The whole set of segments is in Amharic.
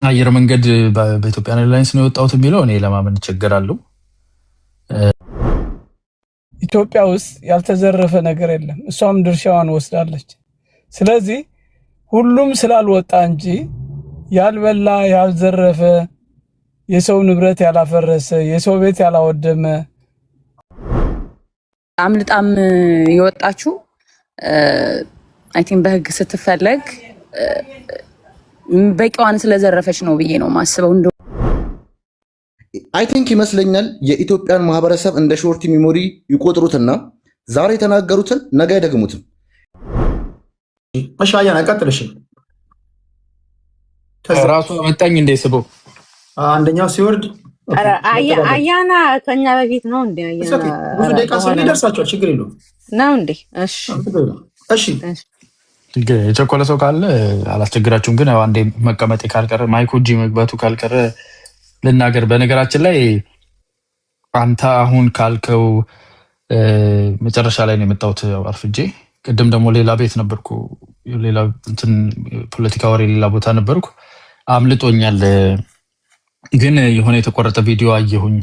አየር መንገድ በኢትዮጵያ ኤርላይንስ ነው የወጣሁት የሚለው እኔ ለማመን እቸገራለሁ። ኢትዮጵያ ውስጥ ያልተዘረፈ ነገር የለም። እሷም ድርሻዋን ወስዳለች። ስለዚህ ሁሉም ስላልወጣ እንጂ ያልበላ ያልዘረፈ፣ የሰው ንብረት ያላፈረሰ፣ የሰው ቤት ያላወደመ አምልጣም የወጣችሁ አይ ቲንክ በህግ ስትፈለግ በቂዋን ስለዘረፈች ነው ብዬ ነው ማስበው። እንደው አይ ቲንክ ይመስለኛል የኢትዮጵያን ማህበረሰብ እንደ ሾርት ሚሞሪ ይቆጥሩትና ዛሬ የተናገሩትን ነገ አይደግሙትም። እሺ አያና ቀጥልሽ። ራሱ መጣኝ እንደ ስበው አንደኛው ሲወርድ አያና ከኛ በፊት ነው እንዴ? አያና ብዙ ደቂቃ ስለሚደርሳቸው ችግር የለውም ነው እንዴ? እሺ እሺ የቸኮለ ሰው ካለ አላስቸግራችሁም። ግን አንዴ መቀመጤ ካልቀረ ማይኩ እጅ መግባቱ ካልቀረ ልናገር። በነገራችን ላይ አንተ አሁን ካልከው መጨረሻ ላይ ነው የመጣሁት አርፍጄ። ቅድም ደግሞ ሌላ ቤት ነበርኩ፣ ሌላ እንትን ፖለቲካ ወሬ ሌላ ቦታ ነበርኩ፣ አምልጦኛል። ግን የሆነ የተቆረጠ ቪዲዮ አየሁኝ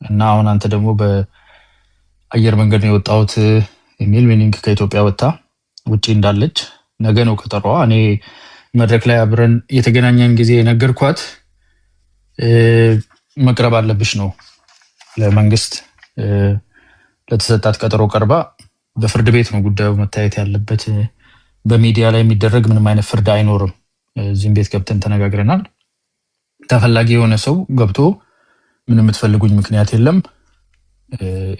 እና አሁን አንተ ደግሞ በአየር መንገድ ነው የወጣሁት የሚል ሚኒንግ ከኢትዮጵያ ወጣ ውጪ እንዳለች ነገ ነው ቀጠሯ። እኔ መድረክ ላይ አብረን የተገናኘን ጊዜ የነገርኳት መቅረብ አለብሽ ነው ለመንግስት ለተሰጣት ቀጠሮ ቀርባ በፍርድ ቤት ነው ጉዳዩ መታየት ያለበት። በሚዲያ ላይ የሚደረግ ምንም አይነት ፍርድ አይኖርም። እዚህም ቤት ገብተን ተነጋግረናል። ተፈላጊ የሆነ ሰው ገብቶ ምንም የምትፈልጉኝ ምክንያት የለም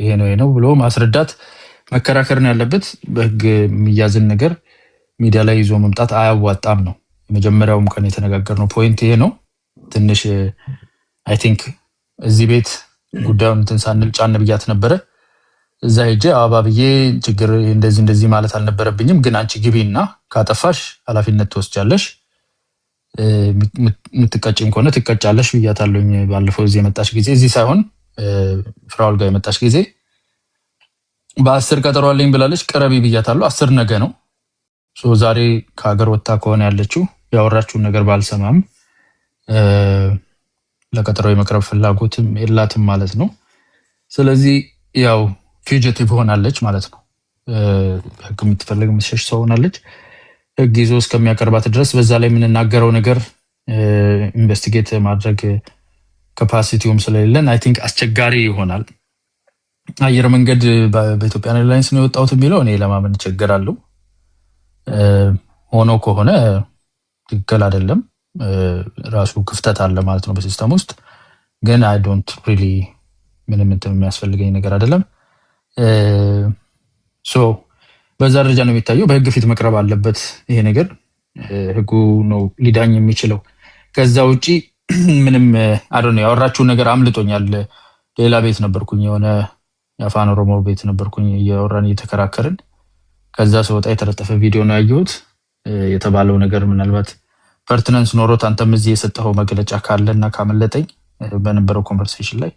ይሄ ነው ብሎ ማስረዳት መከራከር ነው ያለበት። በህግ የሚያዝን ነገር ሚዲያ ላይ ይዞ መምጣት አያዋጣም ነው የመጀመሪያውም ቀን የተነጋገርነው ፖይንት ይሄ ነው። ትንሽ አይ ቲንክ እዚህ ቤት ጉዳዩን እንትን ሳንል ጫን ብያት ነበረ። እዛ ሄጄ አባብዬ ችግር እንደዚህ ማለት አልነበረብኝም፣ ግን አንቺ ግቢና ካጠፋሽ ኃላፊነት ትወስጃለሽ፣ የምትቀጭም ከሆነ ትቀጫለሽ ብያታለሁኝ። ባለፈው እዚህ የመጣሽ ጊዜ እዚህ ሳይሆን ፍራውል ጋር የመጣሽ ጊዜ በ10 ቀጠሮ አለኝ ብላለች። ቀረቢ ብያታለሁ። 10 ነገ ነው። ዛሬ ከሀገር ወጥታ ከሆነ ያለችው ያወራችውን ነገር ባልሰማም ለቀጠሮ የመቅረብ ፍላጎትም የላትም ማለት ነው። ስለዚህ ያው ፊውጂቲቭ ሆናለች ማለት ነው። ህግ የምትፈልግ የምትሸሽ ሰው ሆናለች። ህግ ይዞ እስከሚያቀርባት ድረስ በዛ ላይ የምንናገረው ነገር ኢንቨስቲጌት ማድረግ ካፓሲቲውም ስለሌለን አይ ቲንክ አስቸጋሪ ይሆናል። አየር መንገድ በኢትዮጵያ ኤርላይንስ ነው የወጣሁት የሚለው እኔ ለማመን እቸገራለሁ። ሆኖ ከሆነ ትክክል አይደለም፣ ራሱ ክፍተት አለ ማለት ነው በሲስተም ውስጥ። ግን አይ ዶንት ሪሊ ምንም እንትን የሚያስፈልገኝ ነገር አይደለም። በዛ ደረጃ ነው የሚታየው። በህግ ፊት መቅረብ አለበት ይሄ ነገር፣ ህጉ ነው ሊዳኝ የሚችለው። ከዛ ውጪ ምንም አዶነ ያወራችው ነገር አምልጦኛል። ሌላ ቤት ነበርኩኝ፣ የሆነ የአፋን ኦሮሞ ቤት ነበርኩኝ፣ እያወራን እየተከራከርን። ከዛ ሰውጣ የተለጠፈ ቪዲዮ ነው ያየሁት። የተባለው ነገር ምናልባት ፐርቲነንስ ኖሮት አንተም እዚህ የሰጠኸው መግለጫ ካለና ካመለጠኝ በነበረው ኮንቨርሴሽን ላይ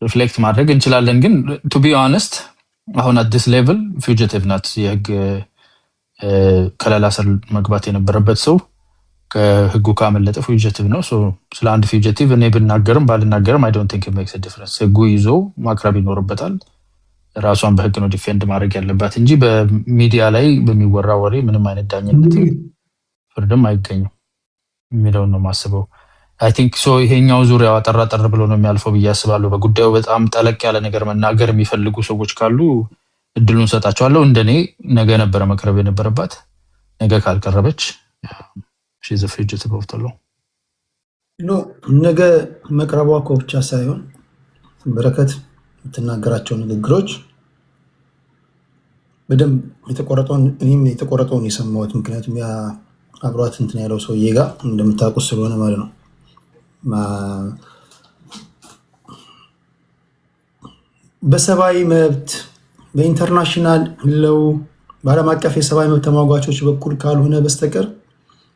ሪፍሌክት ማድረግ እንችላለን። ግን ቱ ቢ ኦነስት አሁን አዲስ ሌቭል ፊውጂቲቭ ናት። የህግ ከለላ ስር መግባት የነበረበት ሰው ከህጉ ካመለጠ ፊውጂቲቭ ነው። ስለ አንድ ፊውጂቲቭ እኔ ብናገርም ባልናገርም አይ ዶንት ቲንክ ኢት ሜክስ አ ዲፈረንስ። ህጉ ይዞ ማቅረብ ይኖርበታል። ራሷን በህግ ነው ዲፌንድ ማድረግ ያለባት እንጂ በሚዲያ ላይ በሚወራ ወሬ ምንም አይነት ዳኝነት ፍርድም አይገኝም የሚለውን ነው ማስበው። አይ ቲንክ ይሄኛው ዙሪያ አጠር ብሎ ነው የሚያልፈው ብዬ አስባለሁ። በጉዳዩ በጣም ጠለቅ ያለ ነገር መናገር የሚፈልጉ ሰዎች ካሉ እድሉን ሰጣቸዋለሁ። እንደኔ ነገ ነበረ መቅረብ የነበረባት። ነገ ካልቀረበች she's a fugitive of the law። ነገ መቅረቧ እኮ ብቻ ሳይሆን በረከት የምትናገራቸው ንግግሮች በደንብ የተቆረጠውን የሰማሁት፣ ምክንያቱም ያ አብሯት እንትን ያለው ሰውዬ ጋር እንደምታውቁት ስለሆነ ማለት ነው። በሰብአዊ መብት በኢንተርናሽናል ለው በዓለም አቀፍ የሰብአዊ መብት ተሟጋቾች በኩል ካልሆነ በስተቀር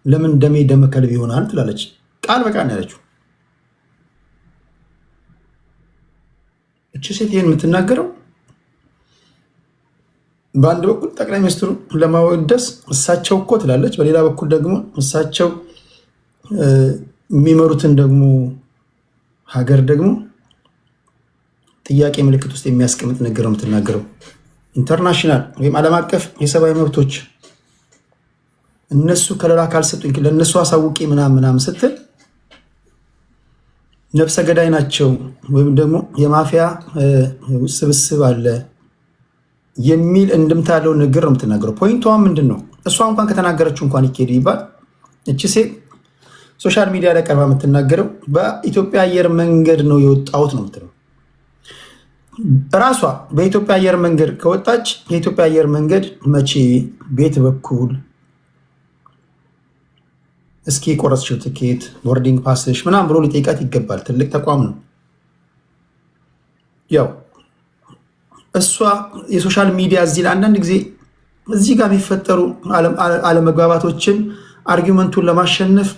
ለምን ደሜ ደመ ከልብ ይሆናል ትላለች። ቃል በቃል ነው ያለችው። እቺ ሴት ይሄን የምትናገረው በአንድ በኩል ጠቅላይ ሚኒስትሩ ለማወደስ እሳቸው እኮ ትላለች፣ በሌላ በኩል ደግሞ እሳቸው የሚመሩትን ደግሞ ሀገር ደግሞ ጥያቄ ምልክት ውስጥ የሚያስቀምጥ ነገር ነው የምትናገረው። ኢንተርናሽናል ወይም ዓለም አቀፍ የሰብአዊ መብቶች እነሱ ከለላ ካልሰጡኝ ለእነሱ አሳውቂ ምናምን ስትል ነፍሰ ገዳይ ናቸው ወይም ደግሞ የማፊያ ስብስብ አለ የሚል እንድምታ ያለው ነገር ነው የምትናገረው። ፖይንቷ ምንድን ነው? እሷ እንኳን ከተናገረችው እንኳን ይኬድ ይባል እቺ ሴት ሶሻል ሚዲያ ላይ ቀርባ የምትናገረው በኢትዮጵያ አየር መንገድ ነው የወጣሁት ነው የምትለው። ራሷ በኢትዮጵያ አየር መንገድ ከወጣች የኢትዮጵያ አየር መንገድ መቼ ቤት በኩል እስኪ ቆረጥሽው ትኬት ቦርዲንግ ፓስሽ ምናምን ብሎ ሊጠይቃት ይገባል። ትልቅ ተቋም ነው። ያው እሷ የሶሻል ሚዲያ እዚህ አንዳንድ ጊዜ እዚህ ጋር የሚፈጠሩ አለመግባባቶችን አርጊመንቱን ለማሸነፍ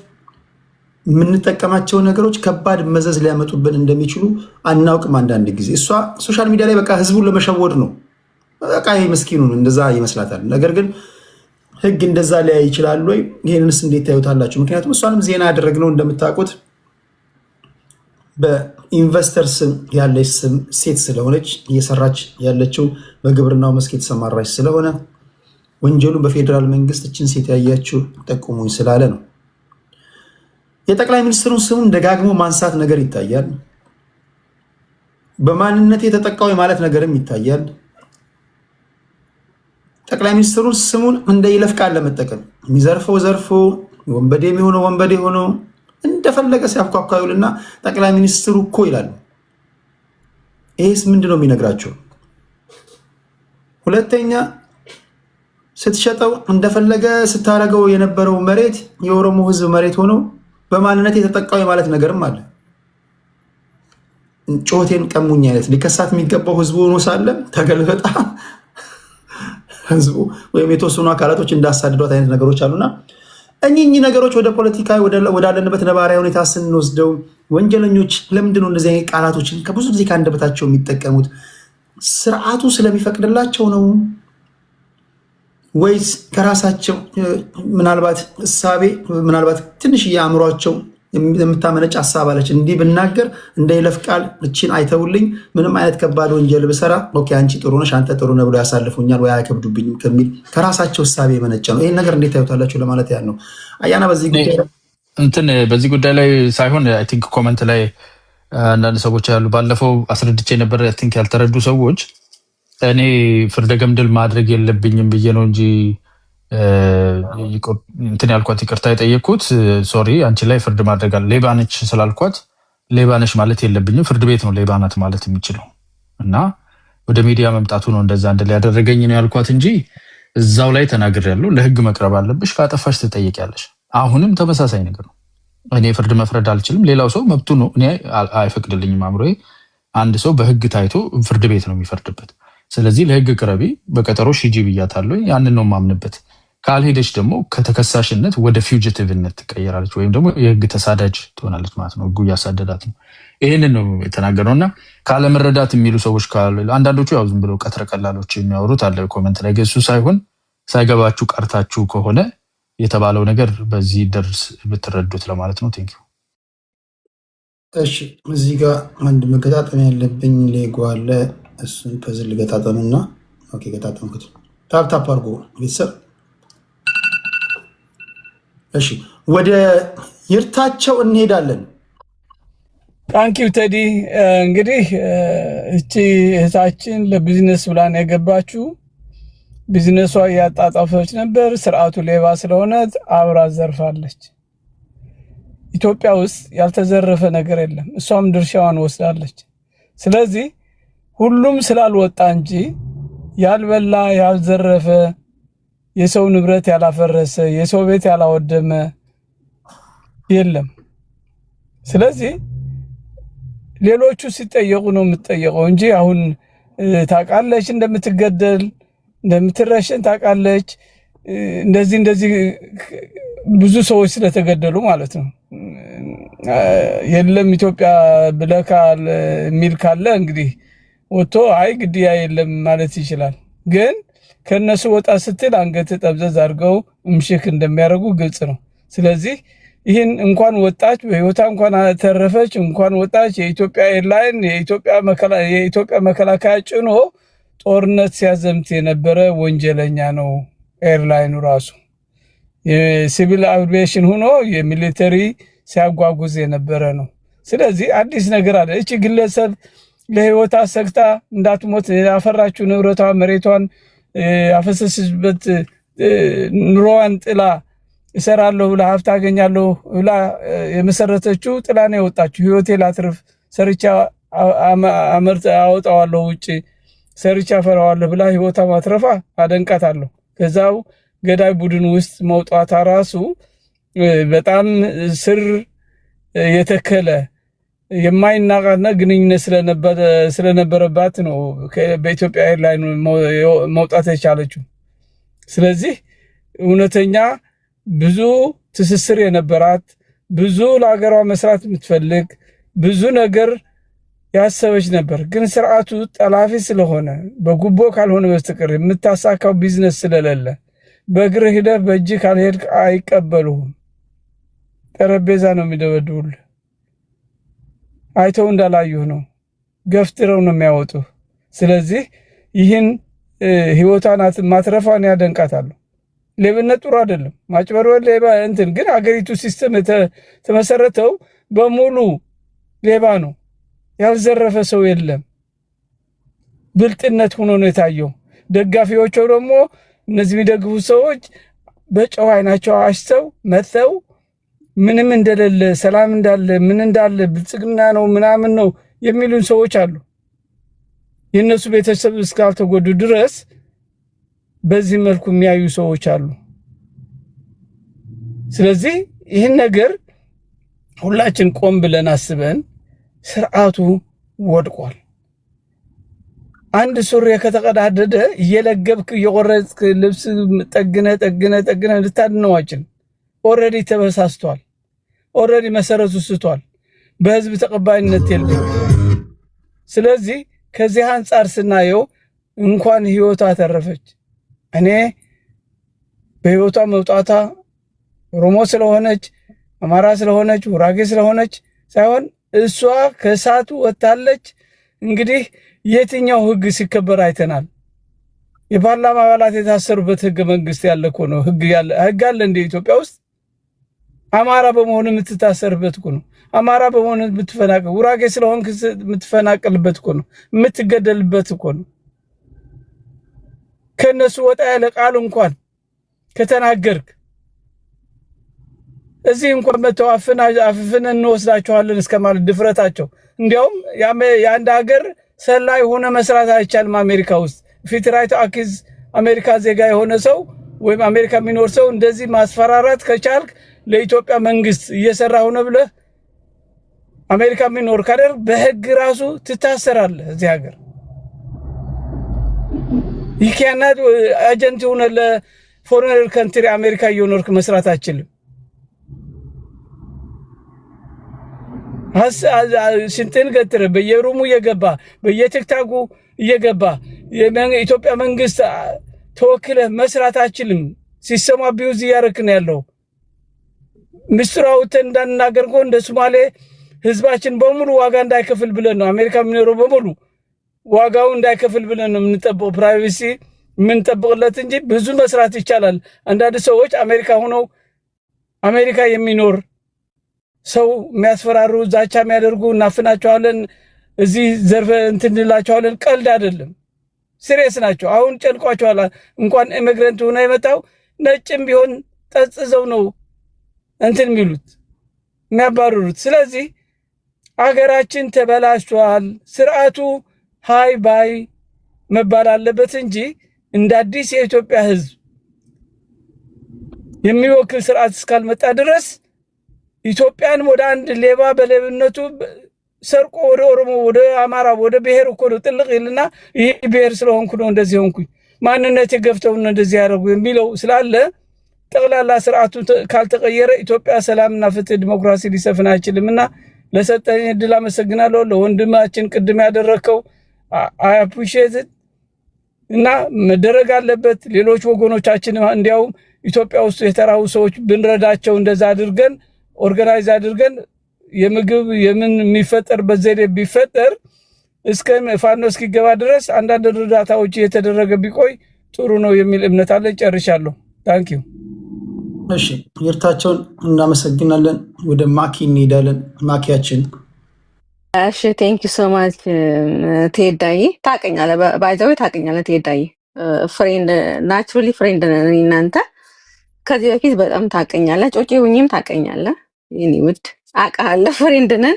የምንጠቀማቸው ነገሮች ከባድ መዘዝ ሊያመጡብን እንደሚችሉ አናውቅም። አንዳንድ ጊዜ እሷ ሶሻል ሚዲያ ላይ በቃ ህዝቡን ለመሸወድ ነው። በቃ ይሄ ምስኪኑን እንደዛ ይመስላታል። ነገር ግን ህግ እንደዛ ሊያይ ይችላል ወይ? ይህንንስ እንዴት ታዩታላችሁ? ምክንያቱም እሷንም ዜና ያደረግነው እንደምታውቁት በኢንቨስተር ስም ያለች ስም ሴት ስለሆነች እየሰራች ያለችው በግብርናው መስክ የተሰማራች ስለሆነ ወንጀሉን በፌዴራል መንግስት እችን ሴት ያያችሁ ጠቁሙኝ ስላለ ነው። የጠቅላይ ሚኒስትሩን ስሙን ደጋግሞ ማንሳት ነገር ይታያል። በማንነት የተጠቃው ማለት ነገርም ይታያል። ጠቅላይ ሚኒስትሩን ስሙን እንደ ይለፍ ቃል ለመጠቀም የሚዘርፈው ዘርፎ ወንበዴ የሚሆነው ወንበዴ ሆኖ እንደፈለገ ሲያፍኳኳዩልና ጠቅላይ ሚኒስትሩ እኮ ይላሉ። ይሄስ ምንድን ነው የሚነግራቸው? ሁለተኛ ስትሸጠው እንደፈለገ ስታረገው የነበረው መሬት የኦሮሞ ህዝብ መሬት ሆኖ በማንነት የተጠቃው ማለት ነገርም አለ። ጮቴን ቀሙኝ አይነት ሊከሳት የሚገባው ህዝቡ ሆኖ ሳለ ተገልበጣ ህዝቡ ወይም የተወሰኑ አካላቶች እንዳሳድዷት አይነት ነገሮች አሉና እኚህ ነገሮች ወደ ፖለቲካ ወዳለንበት ነባራዊ ሁኔታ ስንወስደው ወንጀለኞች ለምንድነው እንደዚህ አይነት ቃላቶችን ከብዙ ጊዜ ከአንደበታቸው የሚጠቀሙት? ስርዓቱ ስለሚፈቅድላቸው ነው ወይስ ከራሳቸው ምናልባት እሳቤ ምናልባት ትንሽ የአእምሯቸው የምታመነጭ ሀሳብ አለች። እንዲህ ብናገር እንደ ይለፍ ቃል እችን አይተውልኝ ምንም አይነት ከባድ ወንጀል ብሰራ ኦኬ አንቺ ጥሩ ነሽ አንተ ጥሩ ነህ ብሎ ያሳልፉኛል ወይ አይከብዱብኝም ከሚል ከራሳቸው እሳቤ የመነጨ ነው። ይህን ነገር እንዴት ታዩታላችሁ ለማለት ያህል ነው። አያና በዚህ ጉዳይ ላይ ሳይሆን አይ ቲንክ ኮመንት ላይ አንዳንድ ሰዎች ያሉ ባለፈው አስረድቼ ነበር። አይ ቲንክ ያልተረዱ ሰዎች እኔ ፍርደ ገምድል ማድረግ የለብኝም ብዬ ነው እንጂ እንትን ያልኳት ይቅርታ የጠየቅኩት ሶሪ አንቺ ላይ ፍርድ ማድረግ አለ ሌባነች ስላልኳት ሌባነች ማለት የለብኝም ፍርድ ቤት ነው ሌባናት ማለት የሚችለው እና ወደ ሚዲያ መምጣቱ ነው እንደዛ እንደለ ያደረገኝ ነው ያልኳት እንጂ እዛው ላይ ተናግሬያለሁ። ለህግ መቅረብ አለብሽ ካጠፋሽ ትጠየቂያለሽ። አሁንም ተመሳሳይ ነገር ነው። እኔ ፍርድ መፍረድ አልችልም። ሌላው ሰው መብቱ ነው። እኔ አይፈቅድልኝም አምሮዬ። አንድ ሰው በህግ ታይቶ ፍርድ ቤት ነው የሚፈርድበት። ስለዚህ ለህግ ቅረቢ በቀጠሮሽ ሂጂ ብያታለሁ። ያንን ነው ማምንበት። ካልሄደች ደግሞ ከተከሳሽነት ወደ ፊውጂቲቭነት ትቀየራለች ወይም ደግሞ የህግ ተሳዳጅ ትሆናለች ማለት ነው። ህጉ እያሳደዳት ነው። ይህንን ነው የተናገረው እና ካለመረዳት የሚሉ ሰዎች ካሉ አንዳንዶቹ ያው ዝም ብለው ቀትረ ቀላሎች የሚያወሩት አለ ኮመንት ላይ ገሱ ሳይሆን ሳይገባችሁ ቀርታችሁ ከሆነ የተባለው ነገር በዚህ ደርስ ብትረዱት ለማለት ነው። ቴንክ ዩ። እሺ እዚህ ጋር አንድ መገጣጠም ያለብኝ ሌጎ አለ። እሱን ፐዝል ገጣጠምና ኦኬ ገጣጠምኩት። ታፕ አድርጎ ቤተሰብ። እሺ ወደ ይርታቸው እንሄዳለን። ታንኪው ቴዲ። እንግዲህ እቺ እህታችን ለቢዝነስ ብላን የገባችው ቢዝነሷ እያጣጣፈች ነበር። ስርዓቱ ሌባ ስለሆነ አብራ ዘርፋለች። ኢትዮጵያ ውስጥ ያልተዘረፈ ነገር የለም። እሷም ድርሻዋን ወስዳለች። ስለዚህ ሁሉም ስላልወጣ እንጂ ያልበላ ያልዘረፈ የሰው ንብረት ያላፈረሰ የሰው ቤት ያላወደመ የለም። ስለዚህ ሌሎቹ ሲጠየቁ ነው የምትጠየቀው እንጂ አሁን ታውቃለች እንደምትገደል እንደምትረሸን ታውቃለች። እንደዚህ ብዙ ሰዎች ስለተገደሉ ማለት ነው። የለም ኢትዮጵያ ብለካል የሚል ካለ እንግዲህ ወጥቶ አይ ግድያ የለም ማለት ይችላል። ግን ከነሱ ወጣ ስትል አንገት ጠብዘዝ አድርገው ምሽክ እንደሚያደርጉ ግልጽ ነው። ስለዚህ ይህን እንኳን ወጣች በህይወታ እንኳን ተረፈች እንኳን ወጣች የኢትዮጵያ ኤርላይን የኢትዮጵያ መከላከያ ጭኖ ጦርነት ሲያዘምት የነበረ ወንጀለኛ ነው ኤርላይኑ ራሱ የሲቪል አቪዬሽን ሆኖ የሚሊተሪ ሲያጓጉዝ የነበረ ነው ስለዚህ አዲስ ነገር አለ እቺ ግለሰብ ለህይወታ ሰግታ እንዳትሞት ያፈራችው ንብረቷ መሬቷን አፈሰስበት ኑሮዋን ጥላ እሰራለሁ ብላ ሀብት አገኛለሁ ብላ የመሰረተችው ጥላ ነው የወጣችው ህይወቴ ላትርፍ ሰርቻ አወጣዋለሁ ውጪ ሰርቻ ፈራዋለሁ ብላ ህይወታ ማትረፋ አደንቃታለሁ ከዛው ገዳይ ቡድን ውስጥ መውጣቷ ራሱ በጣም ስር የተከለ የማይናቃና ግንኙነት ስለነበረባት ነው በኢትዮጵያ ኤርላይን መውጣት የቻለችው ስለዚህ እውነተኛ ብዙ ትስስር የነበራት ብዙ ለሀገሯ መስራት የምትፈልግ ብዙ ነገር ያሰበች ነበር ግን ስርዓቱ ጠላፊ ስለሆነ በጉቦ ካልሆነ በስተቀር የምታሳካው ቢዝነስ ስለሌለ በእግር ሄደህ በእጅ ካልሄድክ አይቀበሉህም ጠረጴዛ ነው የሚደበድቡልህ አይተው እንዳላዩህ ነው ገፍትረው ነው የሚያወጡ ስለዚህ ይህን ህይወቷን ማትረፏን ያደንቃታለሁ ሌብነት ጥሩ አይደለም ማጭበርበር ሌባ እንትን ግን አገሪቱ ሲስተም ተመሰረተው በሙሉ ሌባ ነው ያልዘረፈ ሰው የለም ብልጥነት ሆኖ ነው የታየው ደጋፊዎቹ ደግሞ እነዚህ የሚደግፉ ሰዎች በጨዋ አይናቸው አሽተው መተው ምንም እንደሌለ ሰላም እንዳለ ምን እንዳለ ብልጽግና ነው ምናምን ነው የሚሉን ሰዎች አሉ የነሱ ቤተሰብ እስካልተጎዱ ድረስ በዚህ መልኩ የሚያዩ ሰዎች አሉ ስለዚህ ይህን ነገር ሁላችን ቆም ብለን አስበን ስርዓቱ ወድቋል አንድ ሱሪ ከተቀዳደደ እየለገብክ እየቆረጥክ ልብስ ጠግነ ልታድነዋችን ኦሬዲ ተበሳስቷል ኦሬዲ መሰረቱ ስቷል በህዝብ ተቀባይነት የለም ስለዚህ ከዚህ አንፃር ስናየው እንኳን ህይወቷ ተረፈች እኔ በህይወቷ መውጣቷ ኦሮሞ ስለሆነች አማራ ስለሆነች ወራጌ ስለሆነች ሳይሆን እሷ ከሳቱ ወጣለች እንግዲህ የትኛው ህግ ሲከበር አይተናል የፓርላማ አባላት የታሰሩበት ህገ መንግስት ያለኮ ነው ህግ አለ እንደ ኢትዮጵያ ውስጥ አማራ በመሆኑ የምትታሰርበት እኮ ነው አማራ በመሆኑ የምትፈናቀል ወራጌ ስለሆንክ የምትፈናቀልበት እኮ ነው የምትገደልበት እኮ ነው ከነሱ ወጣ ያለ ቃል እንኳን ከተናገርክ እዚህ እንኳን አፍፍን እንወስዳቸዋለን እስከማለት ድፍረታቸው እንዲያውም የአንድ ሀገር ሰላይ ሆነ መስራት አይቻልም አሜሪካ ውስጥ ፊት ራይት አኪዝ አሜሪካ ዜጋ የሆነ ሰው ወይም አሜሪካ የሚኖር ሰው እንደዚህ ማስፈራራት ከቻልክ ለኢትዮጵያ መንግስት እየሰራ ሆነ ብለህ አሜሪካ የሚኖር ካደር በህግ ራሱ ትታሰራለህ እዚህ ሀገር ይካናት ኤጀንት ሆነ ለፎሬነር ካንትሪ አሜሪካ እየኖርክ መስራት አይችልም ሽንትን ገትረ በየሩሙ እየገባ በየቲክታኩ እየገባ የኢትዮጵያ መንግስት ተወክለ መስራት አይችልም ሲስተሙ አቢዩዝ እያረክን ያለው ምስራውት እንዳናገርጎ እንደ ሶማሌ ህዝባችን በሙሉ ዋጋ እንዳይከፍል ብለን ነው አሜሪካ የሚኖረው በሙሉ ዋጋው እንዳይከፍል ብለን ነው የምንጠብቀው ፕራይቬሲ የምንጠብቅለት እንጂ ብዙ መስራት ይቻላል አንዳንድ ሰዎች አሜሪካ ሆነው አሜሪካ የሚኖር ሰው የሚያስፈራሩ ዛቻ የሚያደርጉ እናፍናቸዋለን እዚህ ዘርፈ እንትንላቸዋለን ቀልድ አይደለም ሲሪየስ ናቸው አሁን ጨንቋቸዋል እንኳን ኢሚግራንት ሆነ የመጣው ነጭም ቢሆን ጠጽዘው ነው እንትን የሚሉት የሚያባርሩት ስለዚህ አገራችን ተበላሽቷል ስርዓቱ ሃይ ባይ መባል አለበት እንጂ እንደ አዲስ የኢትዮጵያ ህዝብ የሚወክል ስርዓት እስካልመጣ ድረስ ኢትዮጵያን ወደ አንድ ሌባ በሌብነቱ ሰርቆ ወደ ኦሮሞ ወደ አማራ ወደ ብሔር እኮ ጥልቅ ይልና ይሄ ብሔር ስለሆንኩ ነው እንደዚህ ሆንኩኝ ማንነቴ ገፍተው እንደዚህ ያደርጉ የሚለው ስላለ ጠቅላላ ስርዓቱ ካልተቀየረ ኢትዮጵያ ሰላምና ፍትህ ዲሞክራሲ ሊሰፍን አይችልምና ለሰጠኝ እድል አመሰግናለሁ ለወንድማችን ቅድም ያደረከው አይ አፕሪሺየት እና መደረግ አለበት ሌሎች ወገኖቻችን እንዲያው ኢትዮጵያ ውስጥ የተራው ሰዎች ብንረዳቸው እንደዛ አድርገን ኦርጋናይዝ አድርገን የምግብ የምን የሚፈጠር በዘዴ ቢፈጠር እስከ ፋኖ እስኪገባ ድረስ አንዳንድ እርዳታዎች እየተደረገ ቢቆይ ጥሩ ነው የሚል እምነት አለ። ጨርሻለሁ። ታንኪዩ። እሺ ይርታቸውን እናመሰግናለን። ወደ ማኪ እንሄዳለን። ማኪያችን እሺ ቴንክ ዩ ሶ ማች ቴዳይ ታቀኛለህ ባይዘው ታቀኛለህ ቴዳይ ፍሬንድ ናቹራሊ ፍሬንድ ነን እናንተ ከዚህ በፊት በጣም ታቀኛለህ ጮጪ ሁኚም ታቀኛለህ የኔ ውድ አውቃለሁ ፍሬንድ ነን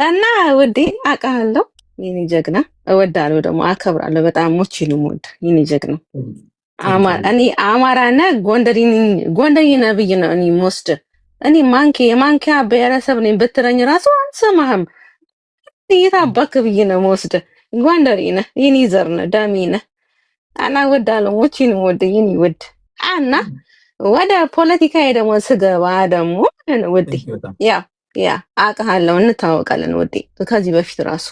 እና ውዴ አውቃለሁ የኔ ጀግና እወዳለሁ ደግሞ አከብራለሁ በጣም ሞቺ ነው ወድ የኔ ጀግና እኔ አማራና ጎንደሪ ነብይ ነው እኔ ሞስድ እኔ የማንኪያ ብሔረሰብ ነኝ ብትለኝ ራሱ አልሰማህም። የታባክ ብዬ ነው የምወስድ። ጎንደሬ ነህ፣ የኔ ዘር ነህ፣ ደሜ ነህ። እና እወዳለሁ ሞቺን ወድ የኔ ውድ እና ወደ ፖለቲካ ደግሞ ስገባ ደግሞ ውዴ ያ አውቃለሁ እንታወቃለን ውዴ ከዚህ በፊት ራሱ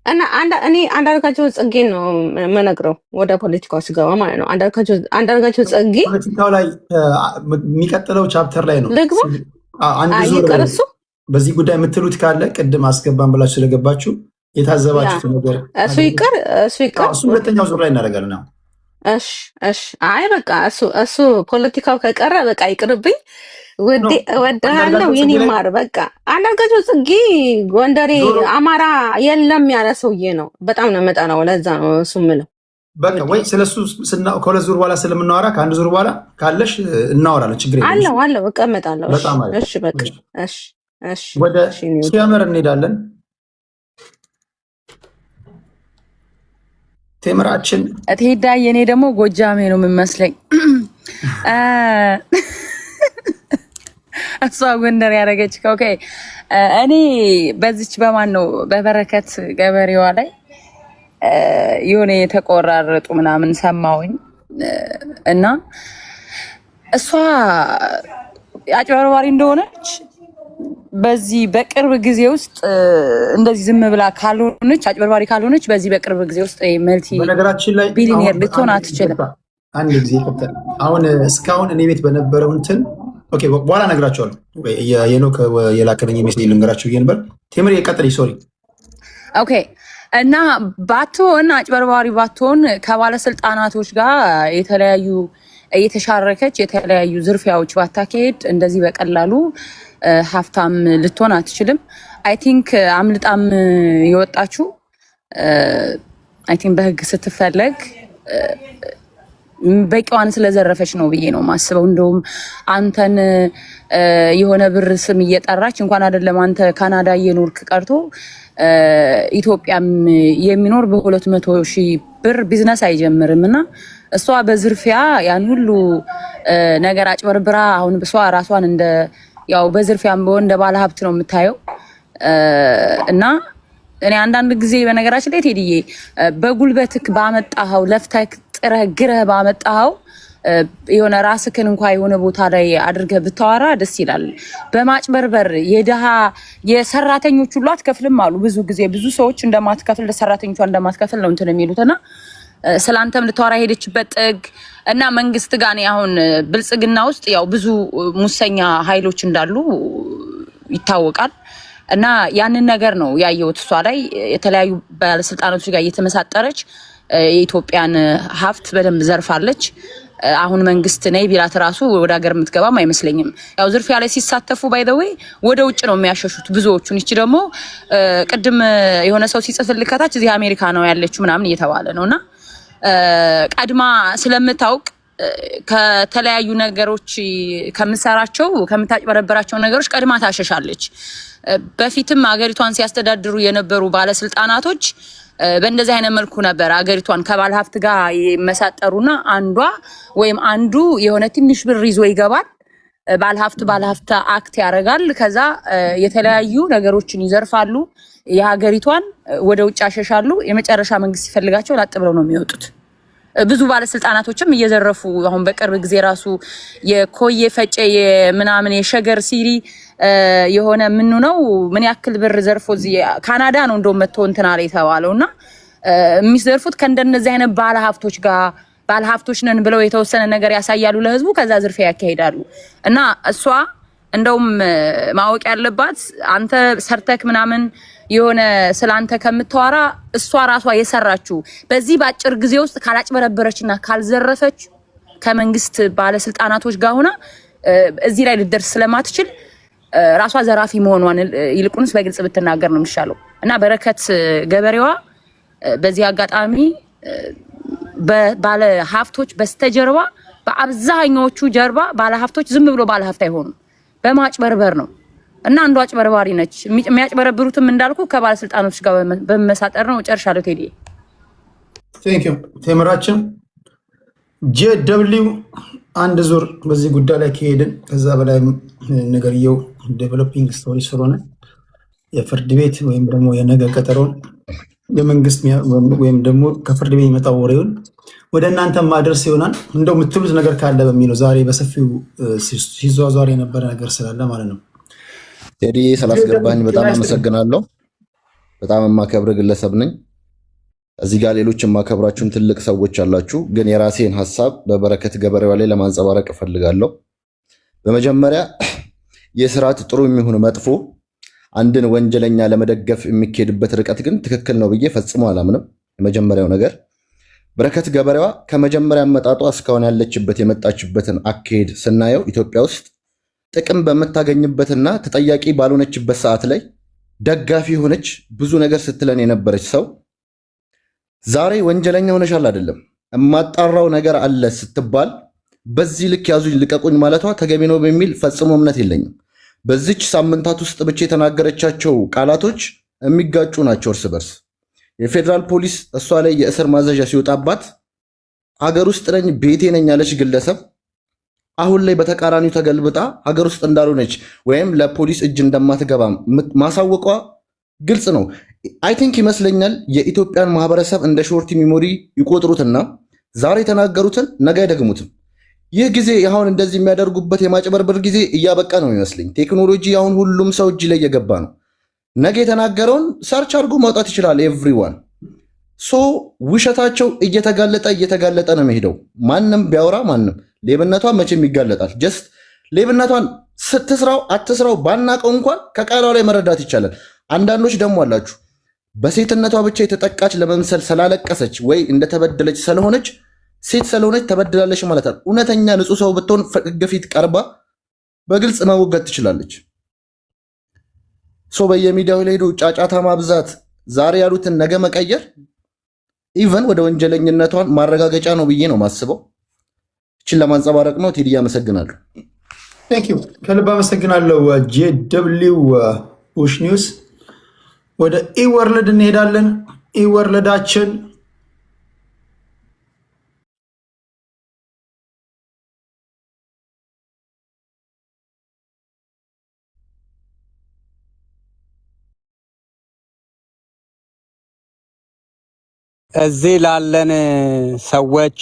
እና እኔ አንዳርጋቸው ጽጌን ነው የምነግረው ወደ ፖለቲካው ስገባ ማለት ነው። አንዳርጋቸው ጽጌ ፖለቲካው ላይ የሚቀጥለው ቻፕተር ላይ ነው። ልግባ አንድ ዙር በዚህ ጉዳይ የምትሉት ካለ ቅድም አስገባን ብላችሁ ስለገባችሁ የታዘባችሁት ነገር እሱ ይቀር እሱ ሁለተኛው ዙር ላይ እናደርጋለን። እሺ አይ በቃ እሱ ፖለቲካው ከቀረ በቃ ይቅርብኝ ውዴ እወድሃለሁ የኔ ማር። በቃ አንዳርጋቸው ጽጌ ጎንደሬ አማራ የለም ያለ ሰውዬ ነው። በጣም ነው መጣናው። ለዛ ነው እሱ የምለው። በቃ ወይ ስለሱ ከሁለት ዙር በኋላ ስለምናወራ ከአንድ ዙር በኋላ ካለሽ እናወራለን። ችግር የለም አለው እቀመጣለሁ። እሺ በቃ እሺ ወደ ቴምር እንሄዳለን። ቴምራችን ቴዳ የኔ ደግሞ ጎጃሜ ነው የምመስለኝ። እሷ ጎንደር ያደረገች ኦኬ። እኔ በዚች በማን ነው በበረከት ገበሬዋ ላይ የሆነ የተቆራረጡ ምናምን ሰማውኝ እና እሷ አጭበርባሪ እንደሆነች በዚህ በቅርብ ጊዜ ውስጥ እንደዚህ ዝም ብላ ካልሆነች አጭበርባሪ ካልሆነች በዚህ በቅርብ ጊዜ ውስጥ መልቲ ቢሊኒየር ልትሆን አትችልም። አንድ ጊዜ ይፈታል። አሁን እስካሁን እኔ ቤት በነበረው እንትን ኦኬ በኋላ እነግራቸዋለሁ። የኖክ የላከልኝ ሜሴጅ ልንገራቸው ብዬ ነበር። ቴምር የቀጥልኝ ሶሪ ኦኬ። እና ባትሆን አጭበርባሪ ባትሆን ከባለስልጣናቶች ጋር የተለያዩ እየተሻረከች የተለያዩ ዝርፊያዎች ባታካሄድ እንደዚህ በቀላሉ ሀብታም ልትሆን አትችልም። አይ ቲንክ አምልጣም የወጣችው አይ ቲንክ በህግ ስትፈለግ በቂዋን ስለዘረፈች ነው ብዬ ነው ማስበው። እንደውም አንተን የሆነ ብር ስም እየጠራች እንኳን አይደለም አንተ ካናዳ እየኖርክ ቀርቶ ኢትዮጵያም የሚኖር በ200,000 ብር ቢዝነስ አይጀምርም እና እሷ በዝርፊያ ያን ሁሉ ነገር አጭበርብራ አሁን እሷ ራሷን እንደ ያው በዝርፊያም በሆነ እንደ ባለ ሀብት ነው የምታየው እና እኔ አንዳንድ ጊዜ በነገራችን ላይ ቴዲዬ በጉልበትክ ባመጣኸው ለፍተክ ጥረህ ግረህ ባመጣኸው የሆነ ራስክን እንኳን የሆነ ቦታ ላይ አድርገህ ብታወራ ደስ ይላል። በማጭበርበር የደሃ የሰራተኞች ሁሉ አትከፍልም አሉ። ብዙ ጊዜ ብዙ ሰዎች እንደማትከፍል ለሰራተኞቿ እንደማትከፍል ነው እንትን የሚሉትና ስላንተም ልታወራ ሄደችበት ጥግ እና መንግስት ጋር ነው አሁን ብልጽግና ውስጥ ያው ብዙ ሙሰኛ ኃይሎች እንዳሉ ይታወቃል። እና ያንን ነገር ነው ያየሁት እሷ ላይ የተለያዩ ባለስልጣናቶች ጋር እየተመሳጠረች የኢትዮጵያን ሀብት በደንብ ዘርፋለች። አሁን መንግስት ነይ ቢላት ራሱ ወደ ሀገር የምትገባም አይመስለኝም። ያው ዝርፊያ ላይ ሲሳተፉ ባይ ዘ ዌይ ወደ ውጭ ነው የሚያሸሹት ብዙዎቹን። እቺ ደግሞ ቅድም የሆነ ሰው ሲጽፍልከታች እዚህ አሜሪካ ነው ያለችው ምናምን እየተባለ ነውና ቀድማ ስለምታውቅ ከተለያዩ ነገሮች ከምትሰራቸው ከምታጭበረበራቸው ነገሮች ቀድማ ታሸሻለች። በፊትም አገሪቷን ሲያስተዳድሩ የነበሩ ባለስልጣናቶች በእንደዚህ አይነት መልኩ ነበር አገሪቷን ከባለ ሀብት ጋር የመሳጠሩና አንዷ ወይም አንዱ የሆነ ትንሽ ብር ይዞ ይገባል። ባለ ሀብት አክት ያደርጋል። ከዛ የተለያዩ ነገሮችን ይዘርፋሉ። የሀገሪቷን ወደ ውጭ ያሸሻሉ። የመጨረሻ መንግስት ሲፈልጋቸው ላጥ ብለው ነው የሚወጡት። ብዙ ባለስልጣናቶችም እየዘረፉ አሁን በቅርብ ጊዜ ራሱ የኮዬ ፈጨ የምናምን የሸገር ሲሪ የሆነ ምኑ ነው ምን ያክል ብር ዘርፎ እዚህ ካናዳ ነው እንደው መጥቶ እንትና ላይ ተባለውና የሚዘርፉት ከእንደነዚህ አይነት ባለ ሀብቶች ጋር ባለሀብቶች ነን ብለው የተወሰነ ነገር ያሳያሉ ለህዝቡ፣ ከዛ ዝርፊያ ያካሂዳሉ። እና እሷ እንደውም ማወቅ ያለባት አንተ ሰርተክ ምናምን የሆነ ስላንተ ከምትዋራ እሷ ራሷ የሰራችው በዚህ ባጭር ጊዜ ውስጥ ካላጭበረበረችና ካልዘረፈች ከመንግስት ባለስልጣናቶች ጋር ሆና እዚህ ላይ ልደርስ ስለማትችል ራሷ ዘራፊ መሆኗን ይልቁንስ በግልጽ ብትናገር ነው የሚሻለው። እና በረከት ገበሬዋ በዚህ አጋጣሚ ባለ ሀብቶች በስተጀርባ በአብዛኛዎቹ ጀርባ ባለ ሀብቶች ዝም ብሎ ባለ ሀብት አይሆኑም፣ በማጭበርበር ነው። እና አንዷ አጭበርባሪ ነች። የሚያጭበረብሩትም እንዳልኩ ከባለስልጣኖች ጋር በመሳጠር ነው። ጨርሻለሁ። ቴዲ ቴንክ ዩ ቴምራችን ጄደብሊው አንድ ዙር በዚህ ጉዳይ ላይ ከሄድን ከዛ በላይ ነገርየው ዴቨሎፒንግ ስቶሪ ስለሆነ የፍርድ ቤት ወይም ደግሞ የነገ ቀጠሮን የመንግስት ወይም ደግሞ ከፍርድ ቤት የመጣው ወሬውን ወደ እናንተ ማድረስ ይሆናል። እንደው የምትሉት ነገር ካለ በሚለው ዛሬ በሰፊው ሲዟዟር የነበረ ነገር ስላለ ማለት ነው። ቴዲ ስላስገባኝ በጣም አመሰግናለሁ። በጣም የማከብር ግለሰብ ነኝ። እዚህ ጋር ሌሎች የማከብራችሁም ትልቅ ሰዎች አላችሁ፣ ግን የራሴን ሀሳብ በበረከት ገበሬዋ ላይ ለማንጸባረቅ እፈልጋለሁ። በመጀመሪያ የስርዓት ጥሩ የሚሆን መጥፎ አንድን ወንጀለኛ ለመደገፍ የሚካሄድበት ርቀት ግን ትክክል ነው ብዬ ፈጽሞ አላምንም። የመጀመሪያው ነገር በረከት ገበሬዋ ከመጀመሪያ አመጣጧ እስካሁን ያለችበት የመጣችበትን አካሄድ ስናየው ኢትዮጵያ ውስጥ ጥቅም በምታገኝበትና ተጠያቂ ባልሆነችበት ሰዓት ላይ ደጋፊ ሆነች ብዙ ነገር ስትለን የነበረች ሰው ዛሬ ወንጀለኛ ሆነሻል አይደለም እማጣራው ነገር አለ ስትባል በዚህ ልክ ያዙኝ ልቀቁኝ ማለቷ ተገቢ ነው በሚል ፈጽሞ እምነት የለኝም። በዚች ሳምንታት ውስጥ ብቻ የተናገረቻቸው ቃላቶች የሚጋጩ ናቸው እርስ በርስ። የፌዴራል ፖሊስ እሷ ላይ የእስር ማዘዣ ሲወጣባት ሀገር ውስጥ ነኝ ቤቴ ነኝ ያለች ግለሰብ አሁን ላይ በተቃራኒው ተገልብጣ ሀገር ውስጥ እንዳልሆነች ወይም ለፖሊስ እጅ እንደማትገባ ማሳወቋ ግልጽ ነው። አይ ቲንክ ይመስለኛል የኢትዮጵያን ማህበረሰብ እንደ ሾርት ሚሞሪ ይቆጥሩትና ዛሬ የተናገሩትን ነገ አይደግሙትም። ይህ ጊዜ አሁን እንደዚህ የሚያደርጉበት የማጭበርበር ጊዜ እያበቃ ነው ይመስለኝ። ቴክኖሎጂ አሁን ሁሉም ሰው እጅ ላይ እየገባ ነው። ነገ የተናገረውን ሰርች አድርጎ ማውጣት ይችላል ኤቭሪዋን። ሶ ውሸታቸው እየተጋለጠ ነው የሚሄደው። ማንም ቢያወራ ማንም ሌብነቷ መቼም ይጋለጣል። ጀስት ሌብነቷን ስትስራው አትስራው ባናቀው እንኳን ከቃሏ ላይ መረዳት ይቻላል። አንዳንዶች ደግሞ አላችሁ በሴትነቷ ብቻ የተጠቃች ለመምሰል ስላለቀሰች ወይ እንደተበደለች ስለሆነች ሴት ስለሆነች ተበድላለች ማለት ነው። እውነተኛ ንጹህ ሰው ብትሆን ፍግ ፊት ቀርባ በግልጽ መወገድ ትችላለች። ሶ በየሚዲያው ላይ ሄዶ ጫጫታ ማብዛት፣ ዛሬ ያሉትን ነገ መቀየር ኢቨን ወደ ወንጀለኝነቷን ማረጋገጫ ነው ብዬ ነው ማስበው። እችን ለማንጸባረቅ ነው። ቴዲ አመሰግናለሁ። ቴንክ ዩ ከልብ አመሰግናለሁ። ጄደብሊው ፑሽ ኒውስ ወደ ኢወርልድ እንሄዳለን። ኢወርልዳችን እዚህ ላለን ሰዎች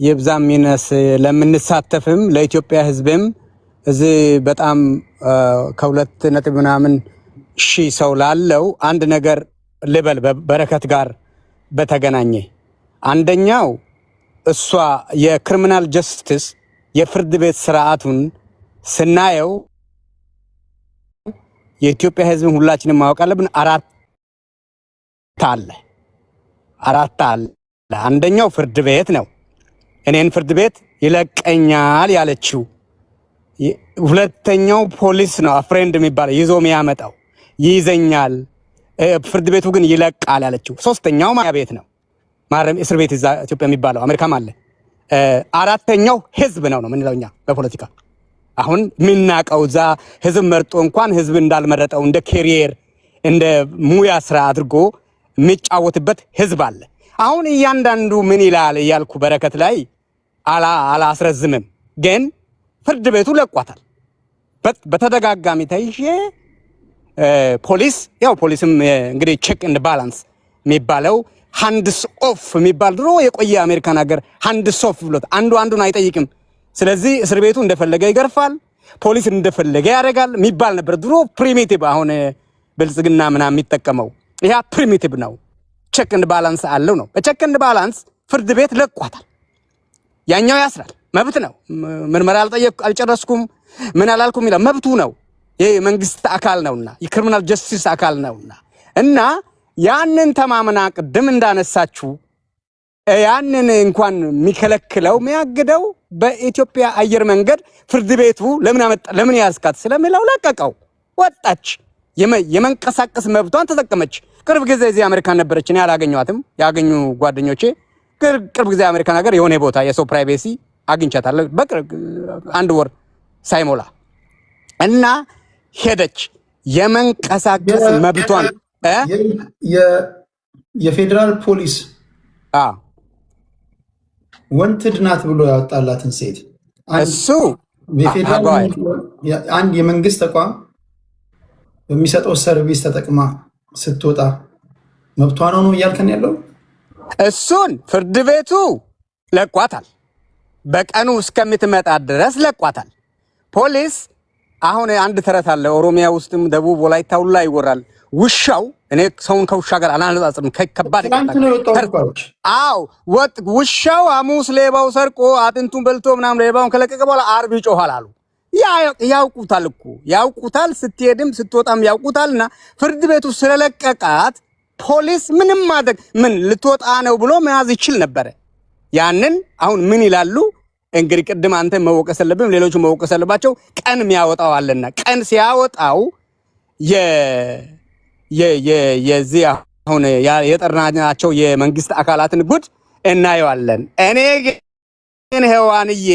ይብዛም ይነስ ለምንሳተፍም ለኢትዮጵያ ሕዝብም እዚህ በጣም ከሁለት ነጥብ ምናምን ሺህ ሰው ላለው አንድ ነገር ልበል በረከት ጋር በተገናኘ አንደኛው እሷ የክሪሚናል ጀስቲስ የፍርድ ቤት ስርዓቱን ስናየው የኢትዮጵያ ሕዝብ ሁላችንም ማወቅ አለብን። አራት አለ። አንደኛው ፍርድ ቤት ነው። እኔን ፍርድ ቤት ይለቀኛል ያለችው። ሁለተኛው ፖሊስ ነው አፍሬንድ የሚባለው ይዞ የሚያመጣው ይይዘኛል፣ ፍርድ ቤቱ ግን ይለቃል ያለችው። ሶስተኛው ማረሚያ ቤት ነው፣ ማረም እስር ቤት እዛ ኢትዮጵያ የሚባለው አሜሪካም አለ። አራተኛው ህዝብ ነው የምንለው እኛ በፖለቲካ አሁን የምናውቀው እዛ ህዝብ መርጦ እንኳን ህዝብ እንዳልመረጠው እንደ ኬሪየር እንደ ሙያ ስራ አድርጎ የሚጫወትበት ህዝብ አለ። አሁን እያንዳንዱ ምን ይላል እያልኩ በረከት ላይ አላስረዝምም፣ ግን ፍርድ ቤቱ ለቋታል። በተደጋጋሚ ተይዤ ፖሊስም እንግዲህ ቼክ ኤንድ ባላንስ የሚባለው ሃንድስ ኦፍ የሚባል ድሮ የቆየ አሜሪካን ሀገር ሃንድስ ኦፍ ብሎት አንዱ አንዱን አይጠይቅም። ስለዚህ እስር ቤቱ እንደፈለገ ይገርፋል፣ ፖሊስ እንደፈለገ ያደርጋል የሚባል ነበር ድሮ ፕሪሚቲቭ። አሁን ብልጽግና ምናምን የሚጠቀመው ይሄ ፕሪሚቲቭ ነው። ቼክ ኤንድ ባላንስ አለው ነው። በቼክ ኤንድ ባላንስ ፍርድ ቤት ለቋታል። ያኛው ያስራል፣ መብት ነው። ምርመራ አልጨረስኩም ምን አላልኩም ይላል፣ መብቱ ነው። ይሄ መንግስት አካል ነውና የክሪሚናል ጀስቲስ አካል ነውና እና ያንን ተማምና ቅድም እንዳነሳችሁ ያንን እንኳን የሚከለክለው የሚያግደው በኢትዮጵያ አየር መንገድ ፍርድ ቤቱ ለምን ያስካት ስለሚለው ለቀቀው። ወጣች፣ የመንቀሳቀስ መብቷን ተጠቀመች። ቅርብ ጊዜ እዚህ አሜሪካን ነበረች፣ እኔ አላገኘኋትም። ያገኙ ጓደኞቼ ቅርብ ጊዜ አሜሪካን ሀገር የሆነ ቦታ የሰው ፕራይቬሲ አግኝቻታለሁ በቅርብ 1 ወር ሳይሞላ እና ሄደች። የመንቀሳቀስ መብቷን የፌዴራል ፖሊስ ወንትድ ናት ብሎ ያወጣላትን ሴት እሱ አንድ የመንግስት ተቋም በሚሰጠው ሰርቪስ ተጠቅማ ስትወጣ መብቷ ነው እያልከን ያለው? እሱን ፍርድ ቤቱ ለቋታል። በቀኑ እስከምትመጣ ድረስ ለቋታል። ፖሊስ አሁን አንድ ተረት አለ ኦሮሚያ ውስጥም ደቡብ ወላይታ ሁሉ ላይ ይወራል። ውሻው እኔ ሰውን ከውሻ ጋር አላነጻጽርም፣ ከባድ አዎ ወጥ ውሻው ሐሙስ ሌባው ሰርቆ አጥንቱን በልቶ ምናምን ሌባውን ከለቀቀ በኋላ ዓርብ ይጮሃል አሉ። ያውቁታል እኮ ያውቁታል፣ ስትሄድም ስትወጣም ያውቁታልና ፍርድ ቤቱ ስለለቀቃት ፖሊስ ምንም ማድረግ ምን ልትወጣ ነው ብሎ መያዝ ይችል ነበር። ያንን አሁን ምን ይላሉ እንግዲህ ቅድም አንተ መወቀስ አለብም ሌሎቹ መወቀስ አለባቸው። ቀን የሚያወጣው አለና ቀን ሲያወጣው የዚህ አሁን የጠራናቸው የመንግስት አካላትን ጉድ እናየዋለን። እኔ ግን ሔዋንዬ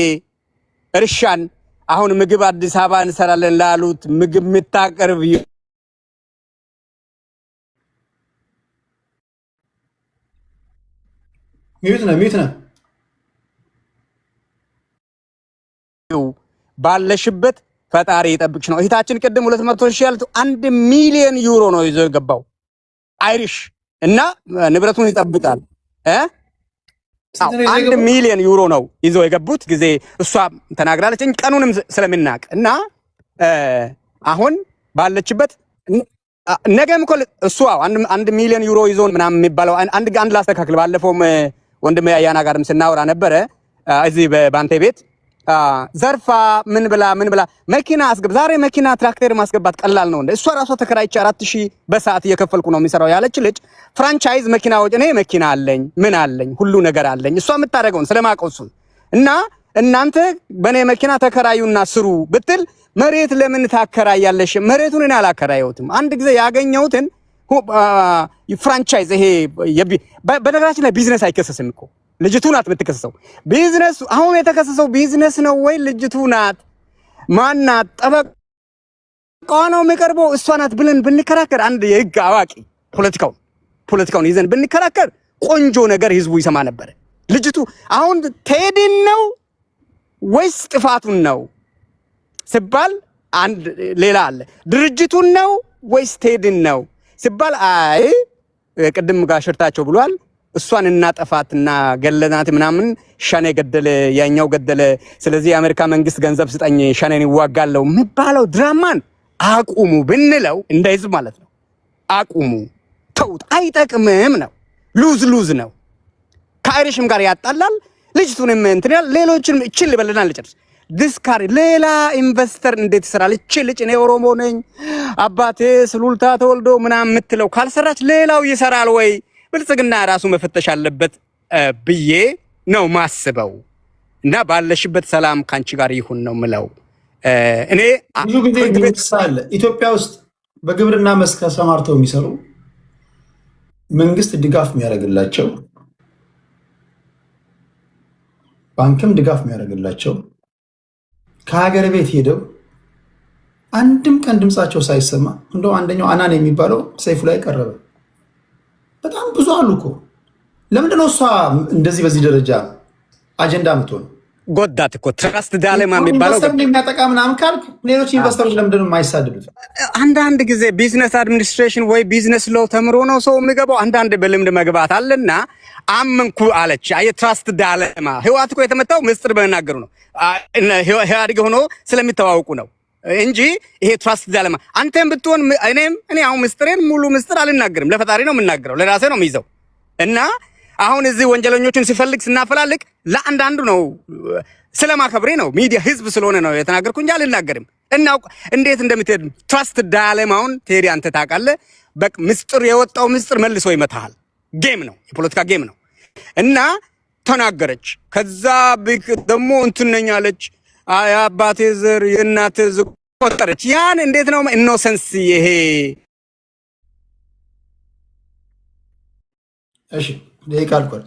እርሻን አሁን ምግብ አዲስ አበባ እንሰራለን ላሉት ምግብ የምታቀርብ ሚዩት ነው ባለሽበት ፈጣሪ ይጠብቅሽ ነው። እህታችን ቅድም 200,000 ያሉት 1 ሚሊዮን ዩሮ ነው ይዞ የገባው አይሪሽ እና ንብረቱን ይጠብቃል። 1 ሚሊዮን ዩሮ ነው ይዞ የገቡት ጊዜ እሷ ተናግራለች ቀኑንም ስለምናቅ እና አሁን ባለችበት ነገም እኮ እሷ 1 ሚሊዮን ዩሮ ይዞ ምናምን የሚባለው አንድ ላስተካክል። ባለፈውም ወንድሜ ያያና ጋርም ስናወራ ነበረ እዚህ በባንቴ ቤት ዘርፋ ምን ብላ መኪና አስገብ ዛሬ መኪና ትራክተር ማስገባት ቀላል ነው እንዴ? እሷ ራሷ ተከራይቼ 4000 በሰዓት እየከፈልኩ ነው የሚሰራው ያለች ልጅ ፍራንቻይዝ መኪናዎች እኔ መኪና አለኝ ምን አለኝ ሁሉ ነገር አለኝ እሷ የምታደርገውን ስለማቆሱ እና እናንተ በኔ መኪና ተከራዩና ስሩ ብትል መሬት ለምን ታከራያለሽ? መሬቱን እኔ አላከራየሁትም። አንድ ጊዜ ያገኘሁትን ፍራንቻይዝ ይሄ በነገራችን ላይ ቢዝነስ አይከሰስም እኮ ልጅቱ ናት የምትከሰሰው። ቢዝነስ አሁን የተከሰሰው ቢዝነስ ነው ወይ ልጅቱ ናት? ማናት? ጠበቃዋ ነው የሚቀርበው እሷ ናት ብለን ብንከራከር አንድ የህግ አዋቂ ፖለቲካውን ይዘን ብንከራከር ቆንጆ ነገር ህዝቡ ይሰማ ነበር። ልጅቱ አሁን ቴዲን ነው ወይስ ጥፋቱን ነው ሲባል አንድ ሌላ አለ። ድርጅቱን ነው ወይስ ቴዲን ነው ሲባል አይ ቅድም ጋር ሽርታቸው ብሏል እሷን እናጠፋትና ገለናት ምናምን ሸኔ ገደለ ያኛው ገደለ ስለዚህ የአሜሪካ መንግስት ገንዘብ ስጠኝ ሸኔን ይዋጋለው የሚባለው ድራማን አቁሙ ብንለው እንደዚህ ማለት ነው። አቁሙ ተውት፣ አይጠቅምም ነው። ሉዝ ነው። ከአይሪሽም ጋር ያጣላል ልጅቱንም እንትን ያል ሌሎችንም እችል በለና ልጨርስ ዲስካሪ ሌላ ኢንቨስተር እንዴት ይሰራል? እችል እኔ ኦሮሞ ነኝ አባቴ ስሉልታ ተወልዶ ምናምን የምትለው ካልሰራች ሌላው ይሰራል ወይ? ብልጽግና ራሱ መፈተሽ አለበት ብዬ ነው ማስበው። እና ባለሽበት ሰላም ካንቺ ጋር ይሁን ነው ምለው። እኔ ብዙ ጊዜ ኢትዮጵያ ውስጥ በግብርና መስክ ተሰማርተው የሚሰሩ መንግስት ድጋፍ የሚያደርግላቸው ባንክም ድጋፍ የሚያደርግላቸው ከሀገር ቤት ሄደው አንድም ቀን ድምፃቸው ሳይሰማ እንደው አንደኛው አናን የሚባለው ሰይፉ ላይ ቀረበ። በጣም ብዙ አሉ እኮ። ለምንድነው እሷ እንደዚህ በዚህ ደረጃ አጀንዳ ምትሆን? ጎዳት እኮ ትራስት ዳለማ የሚባለው የሚያጠቃ ምናምን ካልክ ሌሎች ኢንቨስተሮች ለምንድነው የማይሳደዱት? አንዳንድ ጊዜ ቢዝነስ አድሚኒስትሬሽን ወይ ቢዝነስ ሎ ተምሮ ነው ሰው የሚገባው። አንዳንድ በልምድ መግባት አለና አመንኩ አለች። አየ ትራስት ዳለማ ህዋት እኮ የተመታው ምስጥር በመናገሩ ነው። ኢህአዴግ ሆኖ ስለሚተዋወቁ ነው እንጂ ይሄ ትራስት ዳለማ አንተም ብትሆን እኔ አሁን ምስጥሬን ሙሉ ምስጥር አልናገርም። ለፈጣሪ ነው የምናገረው፣ ለራሴ ነው የሚይዘው። እና አሁን እዚህ ወንጀለኞችን ሲፈልግ ስናፈላልግ ለአንዳንዱ ነው ስለማከብሬ ነው ሚዲያ ህዝብ ስለሆነ ነው የተናገርኩ እንጂ አልናገርም። እና እንዴት እንደምትሄድ ትራስት ዳያለማውን ቴዲ አንተ ታውቃለህ። በቃ ምስጢር የወጣው ምስጢር መልሶ ይመታሃል። ጌም ነው፣ የፖለቲካ ጌም ነው። እና ተናገረች። ከዛ ደግሞ እንትን ነኝ አለች። የአባቴ ዘር የእናቴ ዘር ቆጠረች። ያን እንዴት ነው ኢኖሰንስ ይሄ? እሺ ደቂቃ አልቋል።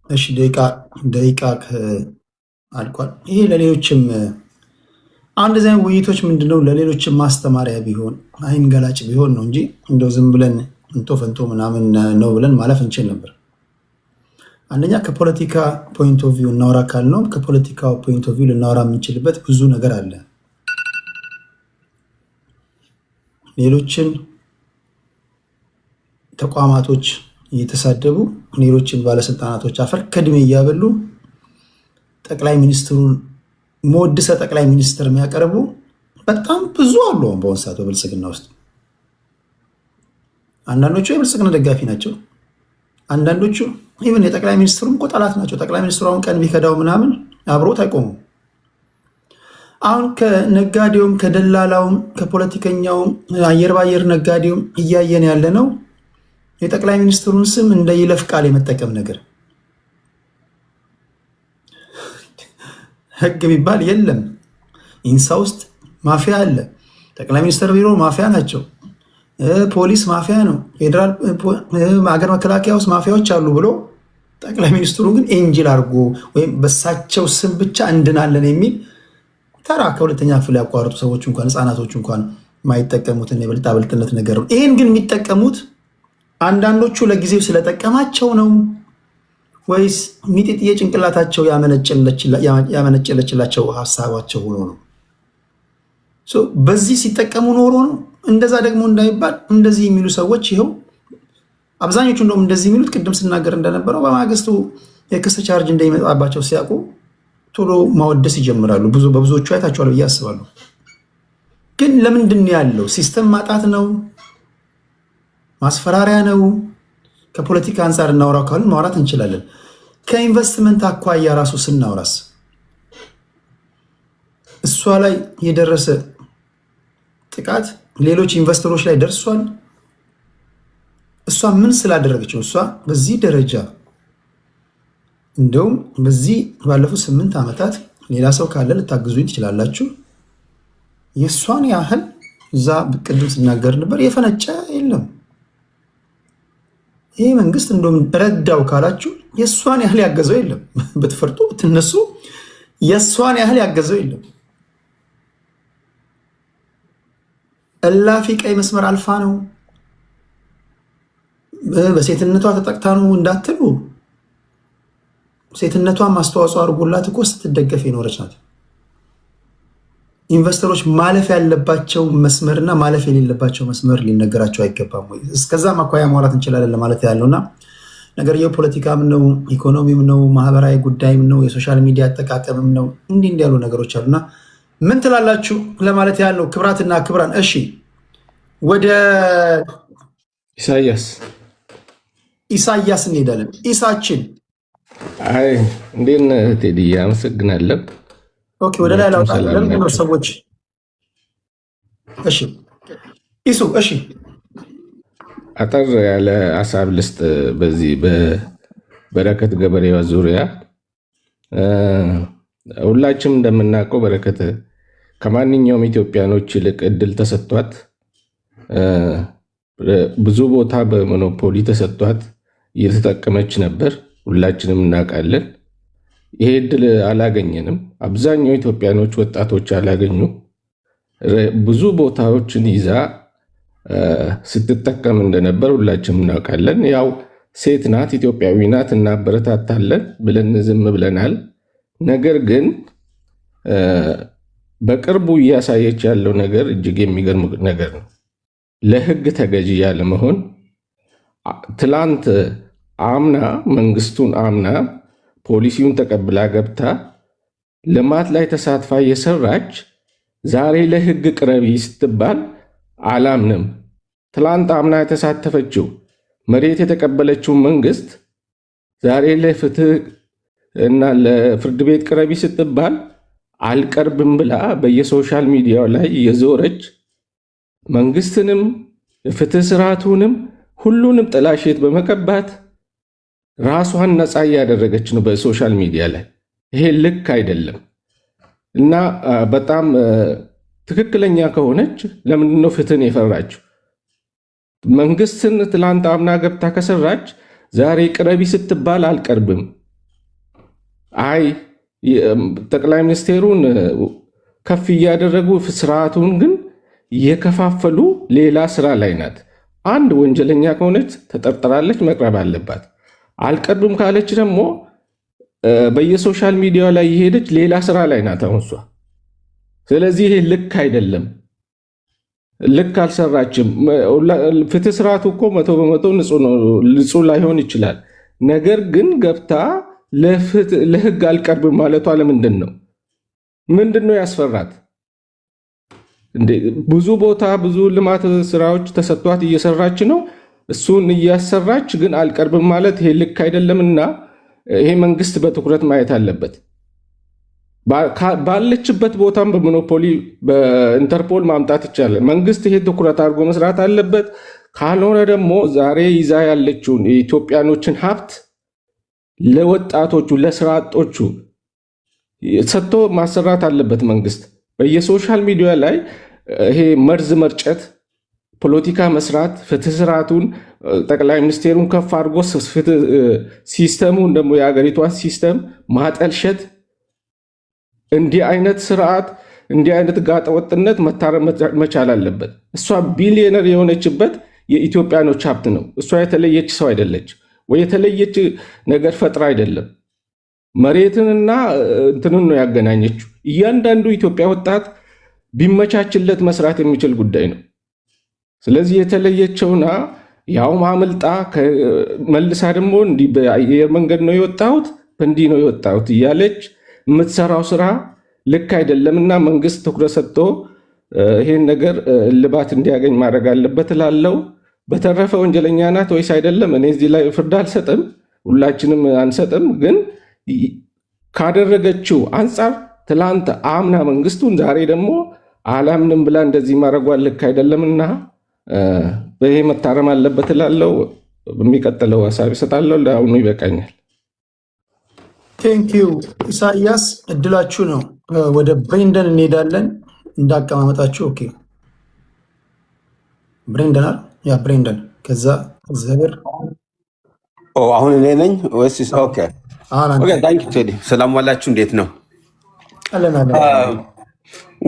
እሺ ደቂቃ አልቋል። ይሄ ለሌሎችም አንድ ዛይ ውይይቶች ምንድነው ለሌሎችም ማስተማሪያ ቢሆን አይን ገላጭ ቢሆን ነው እንጂ እንደው ዝም ብለን እንቶ ፈንቶ ምናምን ነው ብለን ማለፍ እንችል ነበር። አንደኛ ከፖለቲካ ፖይንት ኦፍ ቪው እናወራ ካልነው ከፖለቲካው ፖይንት ኦፍ ቪው ልናወራ የምንችልበት ብዙ ነገር አለ። ሌሎችን ተቋማቶች እየተሳደቡ ሌሎችን ባለስልጣናቶች አፈር ከድሜ እያበሉ ጠቅላይ ሚኒስትሩን መወድሰ ጠቅላይ ሚኒስትር የሚያቀርቡ በጣም ብዙ አሉ። በአሁኑ ሰዓት በብልጽግና ውስጥ አንዳንዶቹ የብልጽግና ደጋፊ ናቸው። አንዳንዶቹ ኢቭን የጠቅላይ ሚኒስትሩም እኮ ጠላት ናቸው። ጠቅላይ ሚኒስትሩ አሁን ቀን ቢከዳው ምናምን አብሮት አይቆሙም። አሁን ከነጋዴውም ከደላላውም ከፖለቲከኛውም አየር ባየር ነጋዴውም እያየን ያለ ነው የጠቅላይ ሚኒስትሩን ስም እንደ ይለፍ ቃል የመጠቀም ነገር። ህግ የሚባል የለም። ኢንሳ ውስጥ ማፊያ አለ። ጠቅላይ ሚኒስትር ቢሮ ማፊያ ናቸው። ፖሊስ ማፊያ ነው። ፌዴራል ሀገር መከላከያ ውስጥ ማፊያዎች አሉ ብሎ ጠቅላይ ሚኒስትሩ ግን ኤንጅል አድርጎ ወይም በሳቸው ስም ብቻ እንድናለን የሚል ተራ ከሁለተኛ ክፍል ያቋረጡ ሰዎች እንኳን ህፃናቶች እንኳን የማይጠቀሙትን የብልጣብልጥነት ነገር ነው። ይህን ግን የሚጠቀሙት አንዳንዶቹ ለጊዜው ስለጠቀማቸው ነው ወይስ ሚጢጥዬ ጭንቅላታቸው ያመነጨለችላቸው ሀሳባቸው ሆኖ ነው? በዚህ ሲጠቀሙ ኖሮ ነው። እንደዛ ደግሞ እንዳይባል እንደዚህ የሚሉ ሰዎች ይኸው አብዛኞቹ እንደውም እንደዚህ የሚሉት ቅድም ስናገር እንደነበረው በማግስቱ የክስ ቻርጅ እንደሚመጣባቸው ሲያውቁ ቶሎ ማወደስ ይጀምራሉ። በብዙዎቹ አይታችኋል ብዬ አስባለሁ። ግን ለምንድን ያለው ሲስተም ማጣት ነው? ማስፈራሪያ ነው? ከፖለቲካ አንጻር እናውራ ካልን ማውራት እንችላለን። ከኢንቨስትመንት አኳያ ራሱ ስናውራስ እሷ ላይ የደረሰ ጥቃት ሌሎች ኢንቨስተሮች ላይ ደርሷል። እሷ ምን ስላደረገችው እሷ በዚህ ደረጃ እንደውም በዚህ ባለፉት 8 ዓመታት ሌላ ሰው ካለ ልታግዙኝ ትችላላችሁ። የእሷን ያህል እዛ ቅድም ስናገር ነበር የፈነጨ የለም። ይህ መንግስት እንደውም ረዳው ካላችሁ የእሷን ያህል ያገዘው የለም። ብትፈርጡ ብትነሱ የእሷን ያህል ያገዘው የለም። እላፊ ቀይ መስመር አልፋ ነው። በሴትነቷ ተጠቅታ ነው እንዳትሉ፣ ሴትነቷን ማስተዋጽኦ አድርጎላት እኮ ስትደገፍ የኖረች ናት። ኢንቨስተሮች ማለፍ ያለባቸው መስመርና ማለፍ የሌለባቸው መስመር ሊነገራቸው አይገባም ወይ? እስከዛ ማኳያ ማውራት እንችላለን ለማለት ያለውና ነገር የፖለቲካም ነው፣ ኢኮኖሚም ነው፣ ማህበራዊ ጉዳይም ነው፣ የሶሻል ሚዲያ አጠቃቀምም ነው። እንዲህ ያሉ ነገሮች አሉና ምን ትላላችሁ ለማለት ያለው ክብራትና ክብራን። እሺ ወደ ኢሳያስ እንሄዳለን። ኢሳችን አይ እንዴት ነህ ቴዲ? አመሰግናለሁ። ኦኬ ወደ ላይ ላውጣ ሰዎች። እሺ ኢሱ እሺ አጠር ያለ ሀሳብ ልስጥ በዚህ በበረከት ገበሬዋ ዙሪያ። ሁላችንም እንደምናውቀው በረከት ከማንኛውም ኢትዮጵያኖች ይልቅ እድል ተሰጥቷት ብዙ ቦታ በሞኖፖሊ ተሰጥቷት እየተጠቀመች ነበር። ሁላችንም እናውቃለን። ይሄ እድል አላገኘንም። አብዛኛው ኢትዮጵያኖች ወጣቶች አላገኙ። ብዙ ቦታዎችን ይዛ ስትጠቀም እንደነበር ሁላችንም እናውቃለን። ያው ሴት ናት፣ ኢትዮጵያዊ ናት፣ እናበረታታለን ብለን ዝም ብለናል። ነገር ግን በቅርቡ እያሳየች ያለው ነገር እጅግ የሚገርም ነገር ነው። ለሕግ ተገዢ ያለመሆን ትላንት አምና መንግስቱን አምና ፖሊሲውን ተቀብላ ገብታ ልማት ላይ ተሳትፋ የሰራች ዛሬ ለሕግ ቅረቢ ስትባል አላምንም። ትላንት አምና የተሳተፈችው መሬት የተቀበለችው መንግስት ዛሬ ለፍትህ እና ለፍርድ ቤት ቅረቢ ስትባል አልቀርብም ብላ በየሶሻል ሚዲያው ላይ የዞረች መንግስትንም የፍትህ ስርዓቱንም ሁሉንም ጥላሸት በመቀባት ራሷን ነፃ እያደረገች ነው በሶሻል ሚዲያ ላይ። ይሄ ልክ አይደለም እና በጣም ትክክለኛ ከሆነች ለምንድነው ፍትህን የፈራችው? መንግስትን ትላንት አምና ገብታ ከሰራች ዛሬ ቅረቢ ስትባል አልቀርብም። አይ ጠቅላይ ሚኒስቴሩን ከፍ እያደረጉ ስርዓቱን ግን እየከፋፈሉ ሌላ ስራ ላይ ናት። አንድ ወንጀለኛ ከሆነች ተጠርጥራለች፣ መቅረብ አለባት። አልቀርብም ካለች ደግሞ በየሶሻል ሚዲያው ላይ የሄደች ሌላ ስራ ላይ ናት አሁን እሷ። ስለዚህ ይሄ ልክ አይደለም፣ ልክ አልሰራችም። ፍትህ ስርዓቱ እኮ 100% ንጹህ ላይሆን ይችላል። ነገር ግን ገብታ ለህግ አልቀርብም ማለቷ ለምንድን ነው? ምንድን ነው ያስፈራት? ብዙ ቦታ ብዙ ልማት ስራዎች ተሰጥቷት እየሰራች ነው። እሱን እያሰራች ግን አልቀርብም ማለት ይሄ ልክ አይደለምና ይሄ መንግስት በትኩረት ማየት አለበት። ባለችበት ቦታም በሞኖፖሊ በኢንተርፖል ማምጣት ይቻላል። መንግስት ይሄ ትኩረት አድርጎ መስራት አለበት። ካልሆነ ደግሞ ዛሬ ይዛ ያለችውን የኢትዮጵያኖችን ሀብት ለወጣቶቹ ለስራ አጦቹ ሰጥቶ ማሰራት አለበት መንግስት። በየሶሻል ሚዲያ ላይ ይሄ መርዝ መርጨት፣ ፖለቲካ መስራት፣ ፍትህ ስርዓቱን ጠቅላይ ሚኒስቴሩን ከፍ አድርጎ ሲስተሙን ደግሞ የሀገሪቷን ሲስተም ማጠልሸት፣ እንዲህ አይነት ስርዓት እንዲህ አይነት ጋጠወጥነት መታረም መቻል አለበት። እሷ ቢሊዮነር የሆነችበት የኢትዮጵያኖች ሀብት ነው። እሷ የተለየች ሰው አይደለች ወይ የተለየች ነገር ፈጥራ አይደለም። መሬትንና እንትንን ነው ያገናኘችው። እያንዳንዱ ኢትዮጵያ ወጣት ቢመቻችለት መስራት የሚችል ጉዳይ ነው። ስለዚህ የተለየችውና ያውም አምልጣ መልሳ ደግሞ እንዲህ በአየር መንገድ ነው የወጣሁት በእንዲህ ነው የወጣሁት እያለች የምትሰራው ስራ ልክ አይደለምና መንግስት ትኩረት ሰጥቶ ይሄን ነገር እልባት እንዲያገኝ ማድረግ አለበት እላለሁ። በተረፈ ወንጀለኛ ናት ወይስ አይደለም እኔ እዚህ ላይ ፍርድ አልሰጥም፣ ሁላችንም አንሰጥም። ግን ካደረገችው አንጻር ትላንት አምና መንግስቱን ዛሬ ደግሞ አላምንም ብላ እንደዚህ ማድረጓ ልክ አይደለምና ይሄ መታረም አለበት እላለሁ። በሚቀጥለው ሀሳብ ይሰጣለሁ። ለአሁኑ ይበቃኛል። ቴንኪዩ ኢሳያስ፣ እድላችሁ ነው። ወደ ብሬንደን እንሄዳለን እንዳቀማመጣችሁ። ኦኬ ብሬንደን አለ ያ ብሬንደን። ከዛ እግዚአብሔር አሁን እኔ ነኝ ወይስ? ኦኬ ኦኬ። ታንክ ዩ ቴዲ። ሰላም ዋላችሁ፣ እንዴት ነው?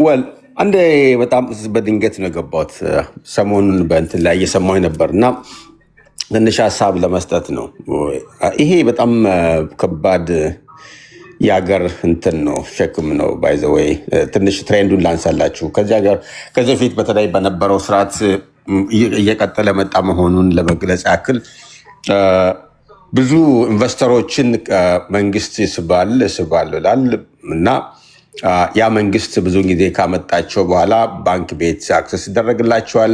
ወል አንዴ በጣም በድንገት ነው የገባሁት። ሰሞኑን በእንትን ላይ እየሰማሁኝ ነበር እና ትንሽ ሀሳብ ለመስጠት ነው። ይሄ በጣም ከባድ የሀገር እንትን ነው፣ ሸክም ነው። ባይዘወይ ትንሽ ትሬንዱን ላንሳላችሁ። ከዚህ በፊት በተለይ በነበረው ስርዓት እየቀጠለ መጣ መሆኑን ለመግለጽ ያክል ብዙ ኢንቨስተሮችን መንግስት ስባል ይላል እና ያ መንግስት ብዙ ጊዜ ካመጣቸው በኋላ ባንክ ቤት አክሰስ ይደረግላቸዋል።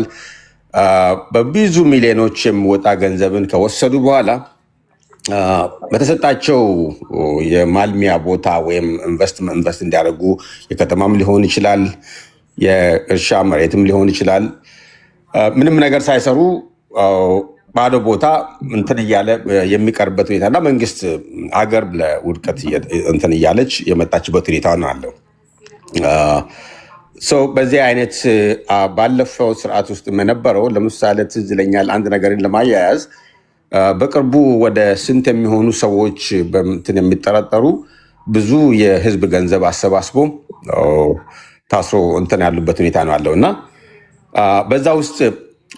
በብዙ ሚሊዮኖች የሚወጣ ገንዘብን ከወሰዱ በኋላ በተሰጣቸው የማልሚያ ቦታ ወይም ኢንቨስት እንዲያደርጉ የከተማም ሊሆን ይችላል፣ የእርሻ መሬትም ሊሆን ይችላል፣ ምንም ነገር ሳይሰሩ ባዶ ቦታ እንትን እያለ የሚቀርበት ሁኔታ እና መንግስት ሀገር ለውድቀት እንትን እያለች የመጣችበት ሁኔታ ነው አለው። በዚህ አይነት ባለፈው ስርዓት ውስጥ የነበረው ለምሳሌ ትዝ ይለኛል አንድ ነገርን ለማያያዝ በቅርቡ ወደ ስንት የሚሆኑ ሰዎች በእንትን የሚጠረጠሩ ብዙ የህዝብ ገንዘብ አሰባስቦ ታስሮ እንትን ያሉበት ሁኔታ ነው አለው እና በዛ ውስጥ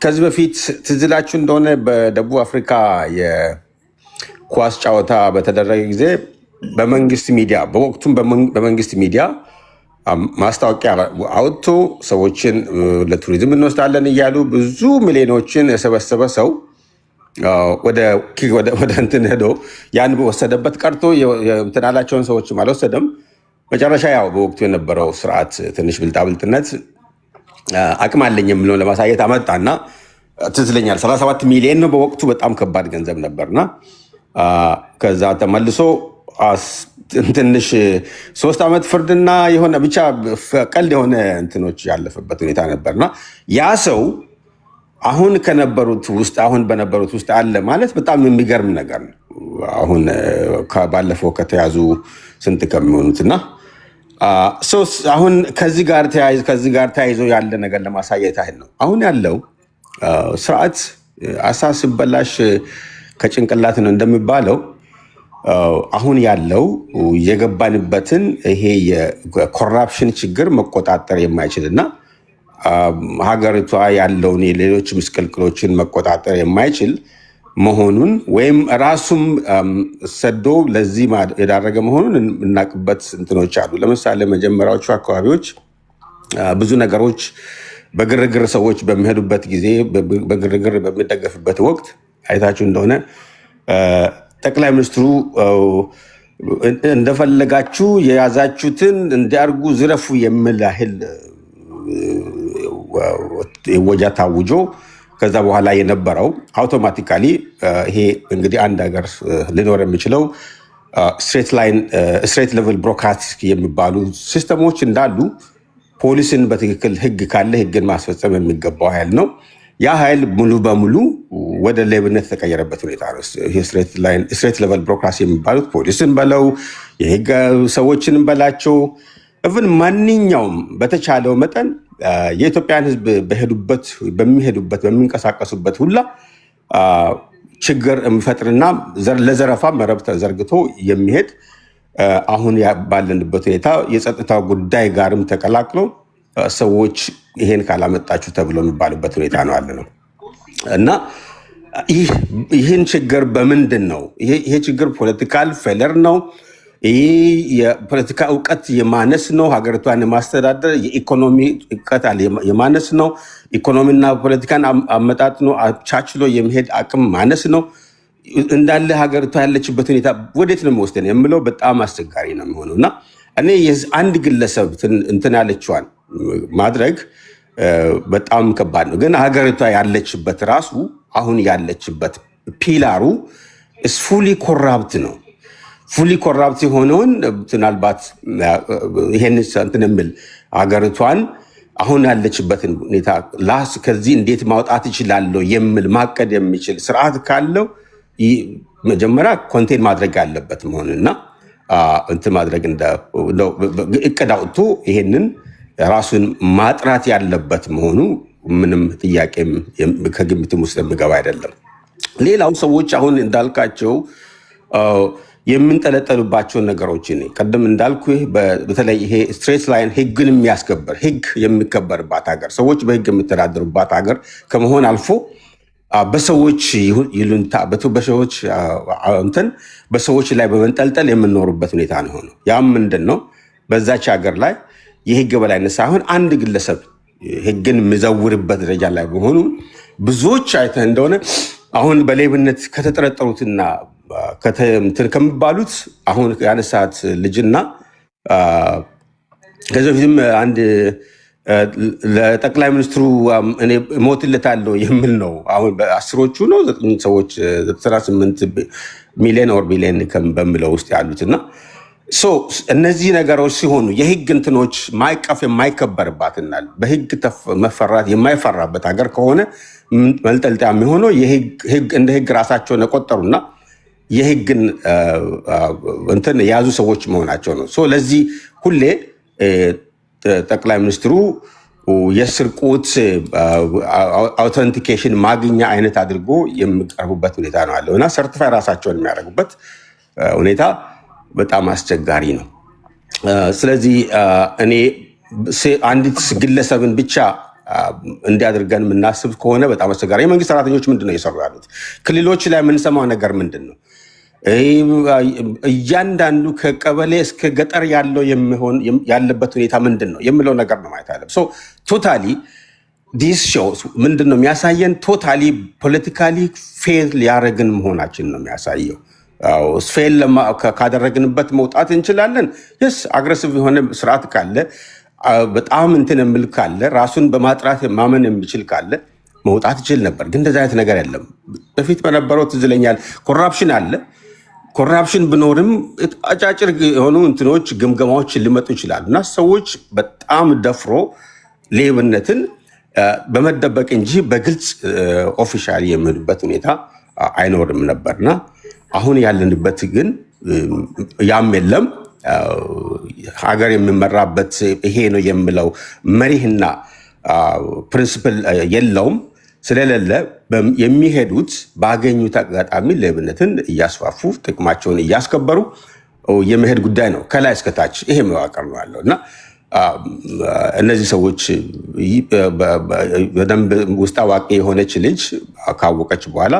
ከዚህ በፊት ትዝ ይላችሁ እንደሆነ በደቡብ አፍሪካ የኳስ ጨዋታ በተደረገ ጊዜ በመንግስት ሚዲያ በወቅቱም በመንግስት ሚዲያ ማስታወቂያ አውጥቶ ሰዎችን ለቱሪዝም እንወስዳለን እያሉ ብዙ ሚሊዮኖችን የሰበሰበ ሰው ወደ እንትን ሄዶ ያን በወሰደበት ቀርቶ እንትን ያላቸውን ሰዎችም አልወሰደም። መጨረሻ ያው በወቅቱ የነበረው ስርዓት ትንሽ ብልጣብልጥነት አቅም አለኝ የምለውን ለማሳየት አመጣና ትዝ ይለኛል 37 ሚሊዮን ነው በወቅቱ በጣም ከባድ ገንዘብ ነበርና ከዛ ተመልሶ ትንሽ 3 ዓመት ፍርድና የሆነ ብቻ ቀልድ የሆነ እንትኖች ያለፈበት ሁኔታ ነበርና ያ ሰው አሁን በነበሩት ውስጥ አለ ማለት በጣም የሚገርም ነገር ነው። አሁን ባለፈው ከተያዙ ስንት ከሚሆኑትና አሁን ከዚህ ጋር ተያይዞ ያለ ነገር ለማሳየት ያህል ነው። አሁን ያለው ስርዓት አሳስ በላሽ ከጭንቅላት ነው እንደሚባለው አሁን ያለው የገባንበትን ይሄ የኮራፕሽን ችግር መቆጣጠር የማይችልና ሀገሪቷ ያለውን የሌሎች ምስቅልቅሎችን መቆጣጠር የማይችል መሆኑን ወይም ራሱም ሰዶ ለዚህ የዳረገ መሆኑን እናቅበት እንትኖች አሉ። ለምሳሌ መጀመሪያዎቹ አካባቢዎች ብዙ ነገሮች በግርግር ሰዎች በሚሄዱበት ጊዜ በግርግር በሚደገፍበት ወቅት አይታችሁ እንደሆነ ጠቅላይ ሚኒስትሩ እንደፈለጋችሁ የያዛችሁትን እንዲያርጉ ዝረፉ የሚል ያህል ወጃ ታውጆ ከዛ በኋላ የነበረው አውቶማቲካሊ ይሄ እንግዲህ አንድ ሀገር ሊኖር የሚችለው ስትሬት ሌቨል ብሮድካስት የሚባሉ ሲስተሞች እንዳሉ ፖሊስን በትክክል ህግ ካለ ህግን ማስፈጸም የሚገባው ኃይል ነው። ያ ኃይል ሙሉ በሙሉ ወደ ሌብነት የተቀየረበት ሁኔታ ነው። ስትሬት ሌቨል ብሮድካስት የሚባሉት ፖሊስን በለው የህግ ሰዎችን በላቸው እብን ማንኛውም በተቻለው መጠን የኢትዮጵያን ህዝብ በሚንቀሳቀሱበት ሁላ ችግር የሚፈጥርና ለዘረፋ መረብ ተዘርግቶ የሚሄድ አሁን ባለንበት ሁኔታ የጸጥታ ጉዳይ ጋርም ተቀላቅሎ ሰዎች ይሄን ካላመጣችሁ ተብሎ የሚባሉበት ሁኔታ ነው አለ ነው እና ይህን ችግር በምንድን ነው? ይሄ ችግር ፖለቲካል ፌለር ነው። ይህ የፖለቲካ እውቀት የማነስ ነው። ሀገሪቷን የማስተዳደር የኢኮኖሚ እውቀት የማነስ ነው። ኢኮኖሚና ፖለቲካን አመጣጥኖ አቻችሎ የመሄድ አቅም ማነስ ነው። እንዳለ ሀገሪቷ ያለችበት ሁኔታ ወዴት ነው የሚወስደን የምለው በጣም አስቸጋሪ ነው የሚሆነው እና እኔ አንድ ግለሰብ እንትን ያለችዋን ማድረግ በጣም ከባድ ነው። ግን ሀገሪቷ ያለችበት ራሱ አሁን ያለችበት ፒላሩ ፉሊ ኮራፕት ነው። ፉሊ ኮራፕት የሆነውን ምናልባት ይሄን እንትን የሚል ሀገሪቷን አሁን ያለችበትን ሁኔታ ከዚህ እንዴት ማውጣት ይችላለሁ የሚል ማቀድ የሚችል ስርዓት ካለው መጀመሪያ ኮንቴን ማድረግ ያለበት መሆንና እንትን ማድረግ እቅድ አውጥቶ ይሄንን ራሱን ማጥራት ያለበት መሆኑ ምንም ጥያቄም ከግምትም ውስጥ የሚገባ አይደለም። ሌላው ሰዎች አሁን እንዳልካቸው የምንጠለጠሉባቸውን ነገሮች ቀደም እንዳልኩ በተለይ ይሄ ስትሬት ላይን ህግን የሚያስከበር ህግ የሚከበርባት ሀገር ሰዎች በህግ የሚተዳደሩባት ሀገር ከመሆን አልፎ በሰዎች ይሉንታ በሰዎች ላይ በመንጠልጠል የምንኖሩበት ሁኔታ ነው ሆነው። ያም ምንድን ነው? በዛች ሀገር ላይ የህግ በላይነት ሳይሆን አንድ ግለሰብ ህግን የሚዘውርበት ደረጃ ላይ በሆኑ ብዙዎች አይተህ እንደሆነ አሁን በሌብነት ከተጠረጠሩትና ከሚባሉት አሁን ያነሳት ልጅና ከዚህ በፊትም አንድ ለጠቅላይ ሚኒስትሩ እኔ እሞትለታለሁ የሚል ነው። አሁን በአስሮቹ ነው 98 ሚሊዮን ኦር ቢሊዮን በሚለው ውስጥ ያሉትና እነዚህ ነገሮች ሲሆኑ የህግ እንትኖች ማይቀፍ የማይከበርባትና በህግ መፈራት የማይፈራበት ሀገር ከሆነ መልጠልጠያ የሚሆነው እንደ ህግ ራሳቸውን የቆጠሩና የህግን እንትን የያዙ ሰዎች መሆናቸው ነው። ለዚህ ሁሌ ጠቅላይ ሚኒስትሩ የስርቆት አውተንቲኬሽን ማግኛ አይነት አድርጎ የሚቀርቡበት ሁኔታ ነው አለው እና ሰርቲፋይ ራሳቸውን የሚያደርጉበት ሁኔታ በጣም አስቸጋሪ ነው። ስለዚህ እኔ አንዲት ግለሰብን ብቻ እንዲያደርገን የምናስብ ከሆነ በጣም አስቸጋሪ። የመንግስት ሰራተኞች ምንድን ነው እየሰሩ ያሉት? ክልሎች ላይ የምንሰማው ነገር ምንድን ነው? እያንዳንዱ ከቀበሌ እስከ ገጠር ያለው ያለበት ሁኔታ ምንድን ነው የሚለው ነገር ነው ማየት አለ። ቶታሊ ዲስ ሾውስ ምንድን ነው የሚያሳየን? ቶታሊ ፖለቲካሊ ፌል ሊያደረግን መሆናችን ነው የሚያሳየው። ፌል ካደረግንበት መውጣት እንችላለን። የስ አግሬሲቭ የሆነ ስርዓት ካለ በጣም እንትን የሚል ካለ ራሱን በማጥራት ማመን የሚችል ካለ መውጣት ይችል ነበር። ግን እንደዚህ አይነት ነገር የለም። በፊት በነበረው ትዝ ይለኛል ኮራፕሽን አለ። ኮራፕሽን ብኖርም አጫጭር የሆኑ እንትኖች ግምገማዎች ሊመጡ ይችላሉ እና ሰዎች በጣም ደፍሮ ሌብነትን በመደበቅ እንጂ በግልጽ ኦፊሻሊ የሚሄዱበት ሁኔታ አይኖርም ነበርና አሁን ያለንበት ግን ያም የለም። ሀገር የሚመራበት ይሄ ነው የሚለው መሪህና ፕሪንሲፕል የለውም። ስለሌለ የሚሄዱት ባገኙት አጋጣሚ ሌብነትን እያስፋፉ ጥቅማቸውን እያስከበሩ የመሄድ ጉዳይ ነው ከላይ እስከታች ይሄ መዋቅር ነው ያለው እና እነዚህ ሰዎች በደንብ ውስጥ አዋቂ የሆነች ልጅ ካወቀች በኋላ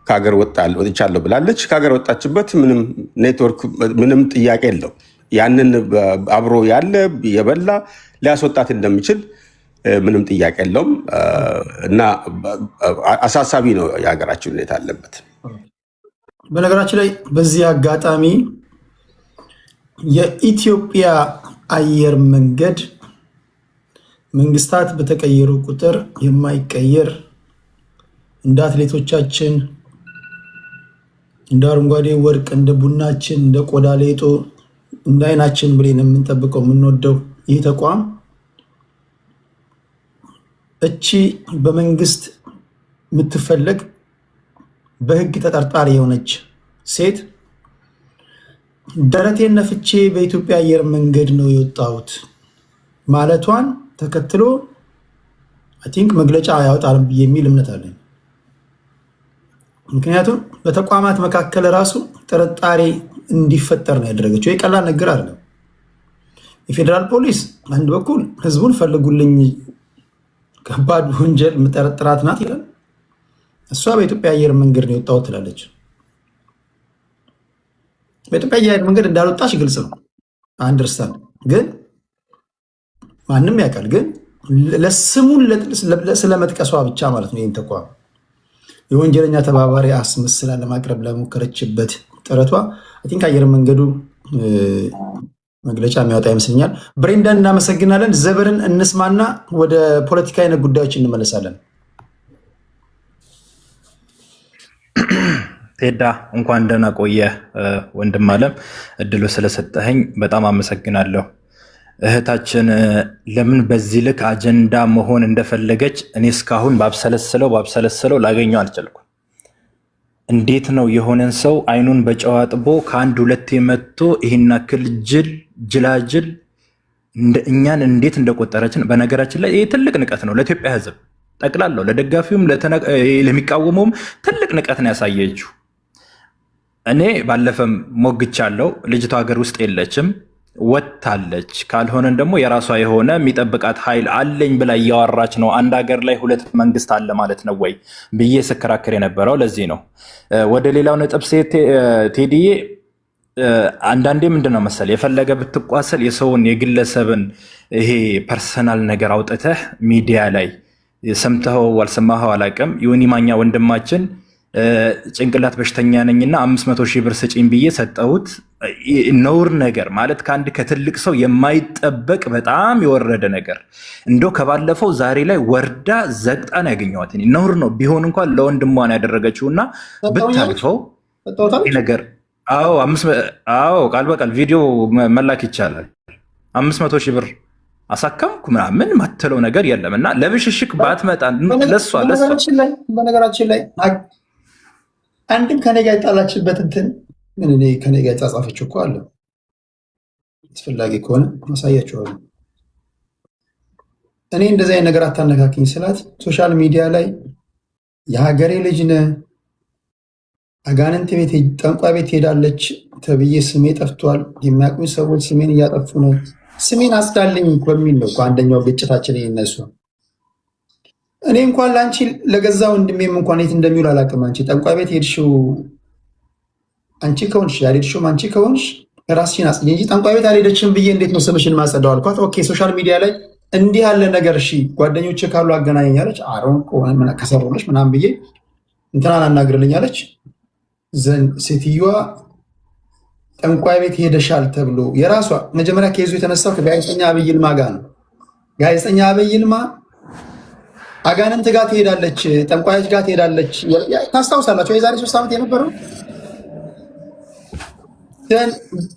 ከሀገር ወጥቻለሁ ብላለች። ከሀገር ወጣችበት ምንም ኔትወርክ ምንም ጥያቄ የለው። ያንን አብሮ ያለ የበላ ሊያስወጣት እንደሚችል ምንም ጥያቄ የለውም እና አሳሳቢ ነው የሀገራችን ሁኔታ አለበት። በነገራችን ላይ በዚህ አጋጣሚ የኢትዮጵያ አየር መንገድ መንግስታት በተቀየሩ ቁጥር የማይቀየር እንደ አትሌቶቻችን እንደ አረንጓዴ ወርቅ እንደ ቡናችን እንደ ቆዳ ሌጦ እንደ አይናችን ብሌን የምንጠብቀው የምንወደው ይህ ተቋም እቺ በመንግስት የምትፈለግ በህግ ተጠርጣሪ የሆነች ሴት ደረቴን ነፍቼ በኢትዮጵያ አየር መንገድ ነው የወጣሁት ማለቷን ተከትሎ አይ ቲንክ መግለጫ ያወጣል የሚል እምነት አለኝ። ምክንያቱም በተቋማት መካከል ራሱ ጥርጣሬ እንዲፈጠር ነው ያደረገችው። የቀላል ነገር አይደለም። የፌዴራል ፖሊስ አንድ በኩል ህዝቡን ፈልጉልኝ ከባድ ወንጀል ምጠረጥራት ናት ይላል። እሷ በኢትዮጵያ አየር መንገድ ነው የወጣሁት ትላለች። በኢትዮጵያ አየር መንገድ እንዳልወጣች ግልጽ ነው። አንደርስታንድ ግን ማንም ያውቃል። ግን ለስሙን ስለመጥቀሷ ብቻ ማለት ነው ይህን ተቋም የወንጀለኛ ተባባሪ አስመስላ ለማቅረብ ለሞከረችበት ጥረቷ አይ ቲንክ አየር መንገዱ መግለጫ የሚያወጣ ይመስለኛል። ብሬንዳን እናመሰግናለን። ዘበርን እንስማና ወደ ፖለቲካ አይነት ጉዳዮች እንመለሳለን። ቴዳ እንኳን ደህና ቆየ ወንድም አለም፣ እድሉ ስለሰጠኸኝ በጣም አመሰግናለሁ። እህታችን ለምን በዚህ ልክ አጀንዳ መሆን እንደፈለገች እኔ እስካሁን ባብሰለስለው ላገኘው አልቻልኩም። እንዴት ነው የሆነን ሰው አይኑን በጨው አጥቦ ከአንድ ሁለቴ መጥቶ ይህን ያክል ጅላጅል እኛን እንዴት እንደቆጠረችን። በነገራችን ላይ ይህ ትልቅ ንቀት ነው ለኢትዮጵያ ሕዝብ ጠቅላላው፣ ለደጋፊውም ለሚቃወመውም ትልቅ ንቀት ነው ያሳየችው። እኔ ባለፈም ሞግቻለሁ። ልጅቷ ሀገር ውስጥ የለችም ወጥታለች። ካልሆነን ደግሞ የራሷ የሆነ የሚጠብቃት ኃይል አለኝ ብላ እያወራች ነው። አንድ ሀገር ላይ ሁለት መንግስት አለ ማለት ነው ወይ ብዬ ስከራከር የነበረው ለዚህ ነው። ወደ ሌላው ነጥብ ሴት ቴዲዬ፣ አንዳንዴ ምንድን ነው መሰል የፈለገ ብትቋሰል የሰውን የግለሰብን ይሄ ፐርሰናል ነገር አውጥተህ ሚዲያ ላይ ሰምተኸው አልሰማኸው አላውቅም። ዮኒ ማኛ ወንድማችን ጭንቅላት በሽተኛ ነኝና 500 ሺህ ብር ስጪኝ ብዬ ሰጠሁት። ነውር ነገር ማለት ከአንድ ከትልቅ ሰው የማይጠበቅ በጣም የወረደ ነገር እንዶ ከባለፈው ዛሬ ላይ ወርዳ ዘግጣን ያገኘዋት ነውር ነው። ቢሆን እንኳን ለወንድሟን ያደረገችውና ብታልፈው ነገር አዎ ቃል በቃል ቪዲዮ መላክ ይቻላል። 500 ሺህ ብር አሳከምኩ ምናምን ማተለው ነገር የለም እና ለብሽሽክ ባትመጣ ለሷ በነገራችን ላይ አንድም ከኔ ጋር የጣላችበት እንትን ከኔ ጋር የጻጻፈችው እኮ አለ። አስፈላጊ ከሆነ ማሳያቸዋለሁ። እኔ እንደዚህ አይነት ነገር አታነካክኝ ስላት ሶሻል ሚዲያ ላይ የሀገሬ ልጅ ነህ አጋንንት ቤት ጠንቋይ ቤት ሄዳለች ተብዬ ስሜ ጠፍቷል፣ የሚያውቁኝ ሰዎች ስሜን እያጠፉ ነው፣ ስሜን አስዳልኝ በሚል ነው አንደኛው ግጭታችን ይነሱ። እኔ እንኳን ለአንቺ ለገዛ ወንድሜም እንኳን የት እንደሚውል አላውቅም። አንቺ ጠንቋይ ቤት ሄድሽው አንቺ ከሆንሽ ያልሄድሽውም አንቺ ከሆንሽ ራስሽን አጽጂ እንጂ ጠንቋይ ቤት አልሄደችም ብዬ እንዴት ነው ስምሽን ማጸዳው አልኳት። ኦኬ ሶሻል ሚዲያ ላይ እንዲህ ያለ ነገር እሺ ጓደኞቼ ካሉ አገናኘኛለች አሮን ከሰሩልሽ ምናምን ብዬ እንትናን አናግርልኛለች። ሴትዮዋ ጠንቋይ ቤት ሄደሻል ተብሎ የራሷ መጀመሪያ ከይዙ የተነሳው ከጋዜጠኛ አብይ ይልማ ጋር ነው። ጋዜጠኛ አበይ ይልማ አጋንንት ጋር ትሄዳለች፣ ጠንቋዮች ጋር ትሄዳለች። ታስታውሳላችሁ? የዛሬ 3 ዓመት የነበረው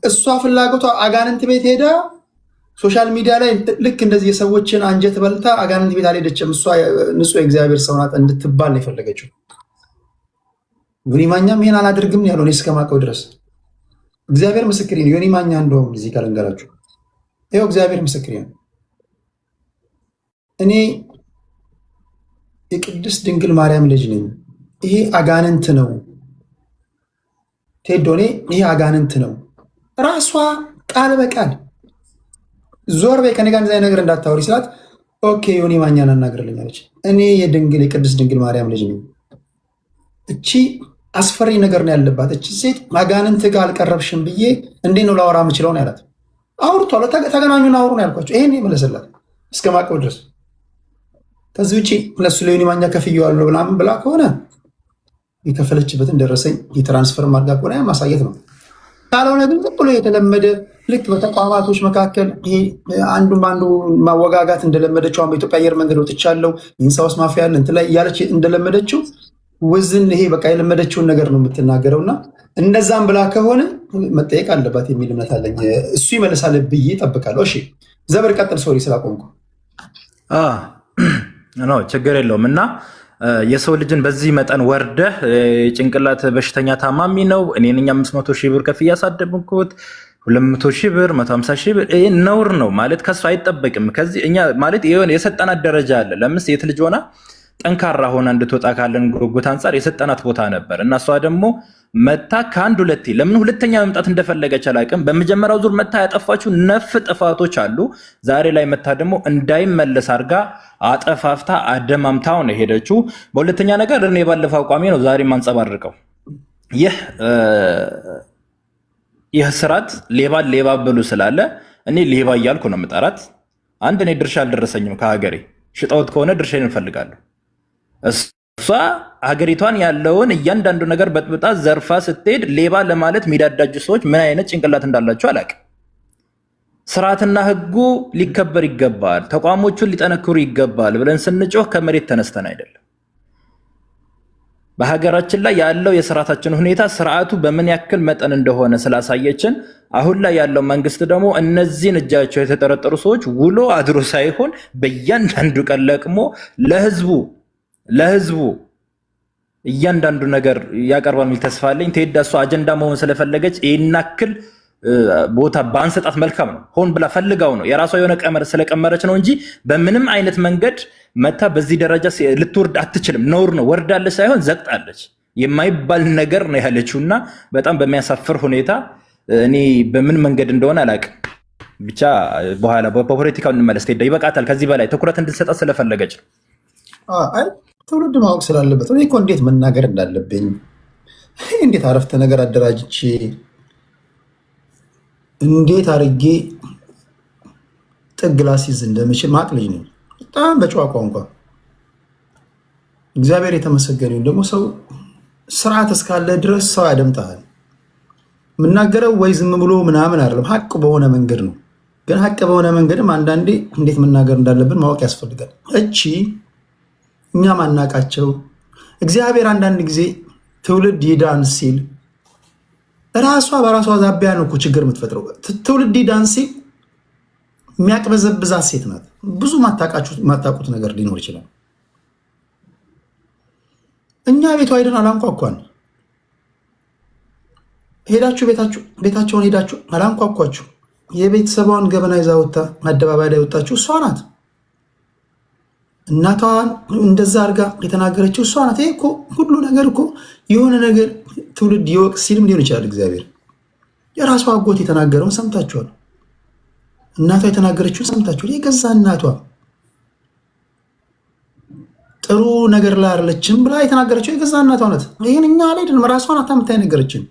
እሷ ፍላጎቷ አጋንንት ቤት ሄዳ ሶሻል ሚዲያ ላይ ልክ እንደዚህ የሰዎችን አንጀት በልታ አጋንንት ቤት አልሄደችም። እሷ ንጹሕ የእግዚአብሔር ሰው ናት እንድትባል ነው የፈለገችው። ዮኒ ማኛም ይሄን አላደርግም ያለው እኔ እስከማውቀው ድረስ እግዚአብሔር ምስክሬ ነው። ዮኒ ማኛ እንደውም እዚህ ካልንገራችሁ ይኸው እግዚአብሔር ምስክሬ ነው። እኔ የቅድስት ድንግል ማርያም ልጅ ነኝ። ይሄ አጋንንት ነው ቴዶኔ፣ ይሄ አጋንንት ነው። ራሷ ቃል በቃል ዞር በይ ከኔ ጋር እንደዚህ ነገር እንዳታወሪ ስላት ኦኬ ዮኒ ማኛን አናግርልኝ አለች። እኔ የድንግል የቅድስት ድንግል ማርያም ልጅ ነኝ። እቺ አስፈሪ ነገር ነው ያለባት። እቺ ሴት አጋንንት ጋር አልቀረብሽም ብዬ እንዴት ነው ላወራ የምችለው ነው ያላት። አውርቷል። ተገናኙን አውሩ ነው ያልኳቸው። ይሄን የመለሰላት እስከ ማቀው ድረስ። ከዚህ ውጭ ለሱ ለዮኒ ማኛ ከፍዬዋለሁ ምናምን ብላ ከሆነ የከፈለችበትን ደረሰኝ የትራንስፈር ማድረግ ከሆነ ማሳየት ነው። ካልሆነ ግን ዝም ብሎ የተለመደ ልክ በተቋማቶች መካከል ይሄ አንዱም አንዱ ማወጋጋት እንደለመደችው በኢትዮጵያ አየር መንገድ ወጥቻለሁ ኢንሳውስ ማፊያ ያለ እንትን ላይ እያለች እንደለመደችው ውዝን ይሄ በቃ የለመደችውን ነገር ነው የምትናገረው። እና እንደዛም ብላ ከሆነ መጠየቅ አለባት የሚል እምነት አለኝ። እሱ ይመልሳል ብዬ እጠብቃለሁ። እሺ ዘበር ቀጥል። ሶሪ ስላቆምኩ ነው። ችግር የለውም። እና የሰው ልጅን በዚህ መጠን ወርደህ የጭንቅላት በሽተኛ ታማሚ ነው እኔ ነኝ 500 ሺህ ብር ከፍ እያሳደብኩት 200 ሺህ ብር 150 ሺህ ብር ይሄ ነውር ነው ማለት ከሱ አይጠበቅም። ከዚህ እኛ ማለት የሆነ የሰጠናት ደረጃ አለ። ለምስ የት ልጅ ሆና ጠንካራ ሆና እንድትወጣ ካለን ጉጉት አንጻር የሰጠናት ቦታ ነበር እና እሷ ደግሞ መታ ከአንድ ሁለቴ ለምን ሁለተኛ መምጣት እንደፈለገች አላውቅም። በመጀመሪያው ዙር መታ ያጠፋችው ነፍ ጥፋቶች አሉ። ዛሬ ላይ መታ ደግሞ እንዳይመለስ አድርጋ አጠፋፍታ አደማምታው ነው ሄደችው። በሁለተኛ ነገር እኔ ባለፈው አቋሜ ነው ዛሬ ማንጸባርቀው ይህ ስርዓት ሌባን ሌባ በሉ ስላለ እኔ ሌባ እያልኩ ነው የምጠራት። አንድ እኔ ድርሻ አልደረሰኝም ከሀገሬ ሽጣውት ከሆነ ድርሻዬን እፈልጋለሁ። እሷ ሀገሪቷን ያለውን እያንዳንዱ ነገር በጥብጣ ዘርፋ ስትሄድ ሌባ ለማለት የሚዳዳጁ ሰዎች ምን አይነት ጭንቅላት እንዳላቸው አላውቅም። ስርዓትና ህጉ ሊከበር ይገባል፣ ተቋሞቹን ሊጠነክሩ ይገባል ብለን ስንጮህ ከመሬት ተነስተን አይደለም። በሀገራችን ላይ ያለው የስርዓታችን ሁኔታ ስርዓቱ በምን ያክል መጠን እንደሆነ ስላሳየችን አሁን ላይ ያለው መንግስት ደግሞ እነዚህን እጃቸው የተጠረጠሩ ሰዎች ውሎ አድሮ ሳይሆን በእያንዳንዱ ቀን ለቅሞ ለህዝቡ እያንዳንዱ ነገር ያቀርባል የሚል ተስፋ አለኝ። ቴዳ እሷ አጀንዳ መሆን ስለፈለገች ይህን ያክል ቦታ ባንሰጣት መልካም ነው። ሆን ብላ ፈልጋው ነው የራሷ የሆነ ቀመር ስለቀመረች ነው እንጂ በምንም አይነት መንገድ መታ በዚህ ደረጃ ልትወርድ አትችልም። ነውር ነው። ወርዳለች ሳይሆን ዘቅጣለች የማይባል ነገር ነው ያለችውና በጣም በሚያሳፍር ሁኔታ እኔ በምን መንገድ እንደሆነ አላውቅም። ብቻ በኋላ በፖለቲካው እንመለስ። ቴዳ ይበቃታል። ከዚህ በላይ ትኩረት እንድትሰጣት ስለፈለገች ነው። ትውልድ ማወቅ ስላለበት እኔ እኮ እንዴት መናገር እንዳለብኝ እንዴት አረፍተ ነገር አደራጅቼ እንዴት አድርጌ ጥግ ላስይዝ እንደምችል ማቅ ልጅ ነኝ። በጣም በጨዋ ቋንቋ እግዚአብሔር የተመሰገነ ይሁን። ደግሞ ሰው ስርዓት እስካለ ድረስ ሰው ያደምጣል። የምናገረው ወይ ዝም ብሎ ምናምን አይደለም፣ ሀቅ በሆነ መንገድ ነው። ግን ሀቅ በሆነ መንገድም አንዳንዴ እንዴት መናገር እንዳለብን ማወቅ ያስፈልጋል። እቺ እኛ ማናቃቸው እግዚአብሔር አንዳንድ ጊዜ ትውልድ ይዳን ሲል ራሷ በራሷ ዛቢያ ነው እኮ ችግር የምትፈጥረው። ትውልድ ይዳን ሲል የሚያቅበዘብዛት ሴት ናት። ብዙ ማታቁት ነገር ሊኖር ይችላል። እኛ ቤቷ ሄደን አላንኳኳን። ሄዳችሁ ቤታቸውን ሄዳችሁ አላንኳኳችሁ። የቤተሰቧን ገበና ይዛ ወጣ አደባባይ ላይ ወጣችሁ እሷ ናት። እናቷን እንደዛ አድርጋ የተናገረችው እሷ ናት። ይሄ እኮ ሁሉ ነገር እኮ የሆነ ነገር ትውልድ ይወቅ ሲልም ሊሆን ይችላል። እግዚአብሔር የራሷ አጎት የተናገረውን ሰምታችኋል። እናቷ የተናገረችውን ሰምታችኋል። የገዛ እናቷ ጥሩ ነገር ላይ አይደለችም ብላ የተናገረችው የገዛ እናቷ ናት። ይህን እኛ አልሄድንም፣ ራሷ ናት የምታይ ነገረችን።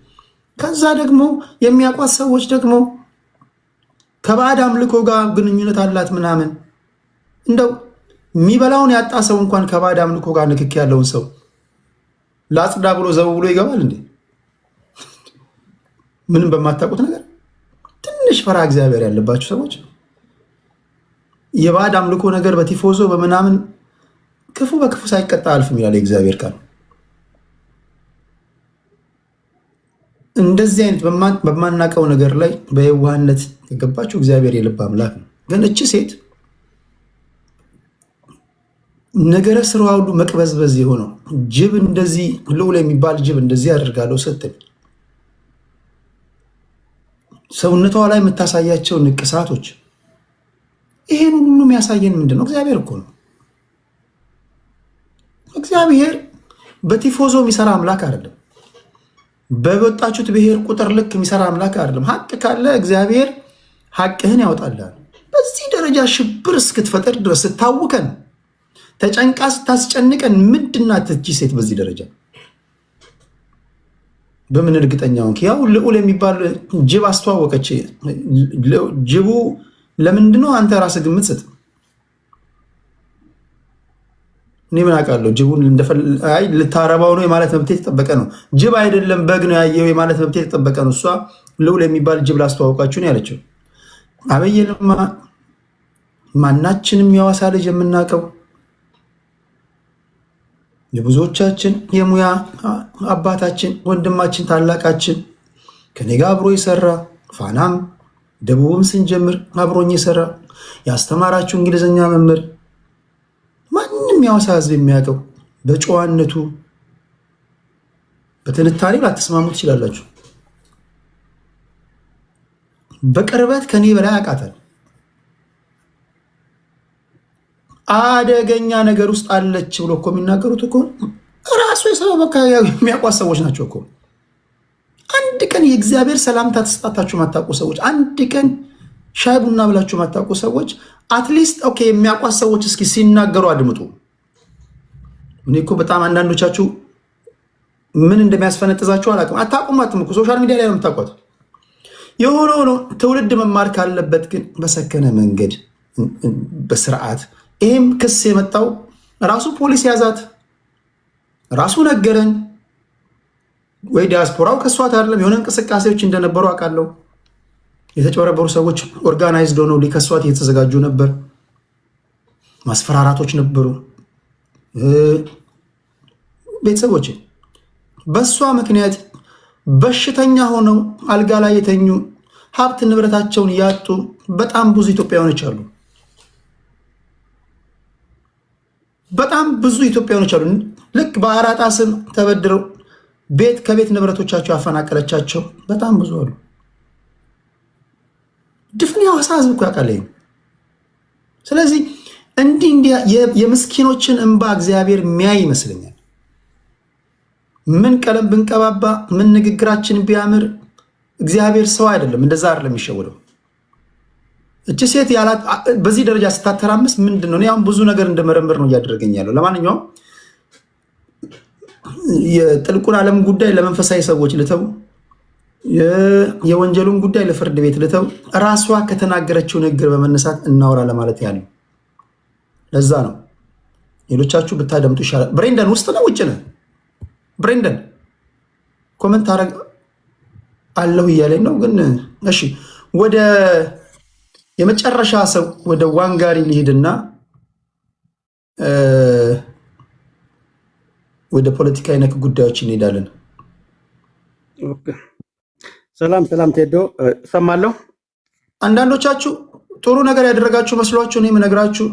ከዛ ደግሞ የሚያውቋት ሰዎች ደግሞ ከባዕድ አምልኮ ጋር ግንኙነት አላት ምናምን። እንደው የሚበላውን ያጣ ሰው እንኳን ከባዕድ አምልኮ ጋር ንክኪ ያለውን ሰው ለአጽዳ ብሎ ዘው ብሎ ይገባል እንዴ? ምንም በማታውቁት ነገር ትንሽ ፈራ እግዚአብሔር ያለባችሁ ሰዎች የባዕድ አምልኮ ነገር በቲፎዞ በምናምን ክፉ በክፉ ሳይቀጣ አልፍም ይላል የእግዚአብሔር ቃል። እንደዚህ አይነት በማናቀው ነገር ላይ በየዋህነት የገባችሁ እግዚአብሔር የልብ አምላክ ነው። ግን እቺ ሴት ነገረ ስራዋ ሁሉ መቅበዝበዝ የሆነው ጅብ እንደዚህ ልዑል የሚባል ጅብ እንደዚህ ያደርጋለሁ ስትል ሰውነቷ ላይ የምታሳያቸው ንቅሳቶች ይሄን ሁሉ የሚያሳየን ምንድን ነው? እግዚአብሔር እኮ ነው። እግዚአብሔር በቲፎዞ የሚሰራ አምላክ አይደለም። በወጣችሁት ብሔር ቁጥር ልክ የሚሰራ አምላክ አይደለም። ሀቅ ካለ እግዚአብሔር ሀቅህን ያወጣልሃል። በዚህ ደረጃ ሽብር እስክትፈጠር ድረስ ስታውከን ተጨንቃ ስታስጨንቀን ምንድናት እቺ ሴት? በዚህ ደረጃ በምን እርግጠኛውን ያው ልዑል የሚባል ጅብ አስተዋወቀች። ጅቡ ለምንድነው አንተ ራስህ ግምት ስጥ። እኔ ምን አውቃለሁ? ጅቡን ልታረባው ነው የማለት መብቴ የተጠበቀ ነው። ጅብ አይደለም በግ ነው ያየው የማለት መብቴ የተጠበቀ ነው። እሷ ልዑል የሚባል ጅብ ላስተዋወቃችሁ ነው ያለችው። አበየልማ ማናችንም የሐዋሳ ልጅ የምናውቀው የብዙዎቻችን የሙያ አባታችን ወንድማችን ታላቃችን ከኔ ጋር አብሮ የሰራ ፋናም ደቡብም ስንጀምር አብሮኝ የሰራ ያስተማራችሁ እንግሊዝኛ መምህር ማንም የሐዋሳ ሕዝብ የሚያውቀው በጨዋነቱ በትንታኔ ላትስማሙ ትችላላችሁ። በቅርበት ከኔ በላይ ያውቃታል። አደገኛ ነገር ውስጥ አለች ብሎ እኮ የሚናገሩት እኮ ራሱ የሰበብ አካባቢ የሚያውቋት ሰዎች ናቸው እኮ። አንድ ቀን የእግዚአብሔር ሰላምታ ተሰጣታችሁ ማታውቁ ሰዎች፣ አንድ ቀን ሻይ ቡና ብላችሁ ማታውቁ ሰዎች አትሊስት ኦኬ የሚያውቋት ሰዎች እስኪ ሲናገሩ አድምጡ። እኔ እኮ በጣም አንዳንዶቻችሁ ምን እንደሚያስፈነጥዛችሁ አላውቅም። አታውቁማትም እኮ ሶሻል ሚዲያ ላይ ነው የምታውቋት። የሆነ ሆኖ ትውልድ መማር ካለበት ግን በሰከነ መንገድ በስርዓት ይህም ክስ የመጣው ራሱ ፖሊስ ያዛት ራሱ ነገረን ወይ ዲያስፖራው ከሷት አይደለም። የሆነ እንቅስቃሴዎች እንደነበሩ አውቃለሁ። የተጨበረበሩ ሰዎች ኦርጋናይዝድ ሆነው ሊከሷት እየተዘጋጁ ነበር። ማስፈራራቶች ነበሩ። ቤተሰቦች በሷ ምክንያት በሽተኛ ሆነው አልጋ ላይ የተኙ ሀብት ንብረታቸውን ያጡ በጣም ብዙ ኢትዮጵያውያኖች አሉ። በጣም ብዙ ኢትዮጵያውያኖች አሉ። ልክ በአራጣ ስም ተበድረው ቤት ከቤት ንብረቶቻቸው ያፈናቀለቻቸው በጣም ብዙ አሉ። ድፍን የሐዋሳ ሕዝብ እኮ ያውቃል። ስለዚህ እንዲህ የምስኪኖችን እንባ እግዚአብሔር የሚያይ ይመስለኛል። ምን ቀለም ብንቀባባ ምን ንግግራችን ቢያምር እግዚአብሔር ሰው አይደለም፣ እንደዛ አይደለም የሚሸወደው። እቺ ሴት በዚህ ደረጃ ስታተራምስ ምንድን ነው? አሁን ብዙ ነገር እንደመረምር ነው እያደረገኝ ያለው። ለማንኛውም የጥልቁን ዓለም ጉዳይ ለመንፈሳዊ ሰዎች ልተው፣ የወንጀሉን ጉዳይ ለፍርድ ቤት ልተው። ራሷ ከተናገረችው ንግግር በመነሳት እናወራ ለማለት ያለው ለዛ ነው። ሌሎቻችሁ ብታደምጡ ይሻላል። ብሬንደን ውስጥ ነው ውጭ ነው? ብሬንደን ኮመንት አረግ አለሁ እያለኝ ነው። ግን እሺ ወደ የመጨረሻ ሰው ወደ ዋንጋሪ ሊሄድና ወደ ፖለቲካዊ ነክ ጉዳዮች እንሄዳለን። ሰላም ቴዶ እሰማለሁ። አንዳንዶቻችሁ ጥሩ ነገር ያደረጋችሁ መስሏችሁ እኔ የምነግራችሁ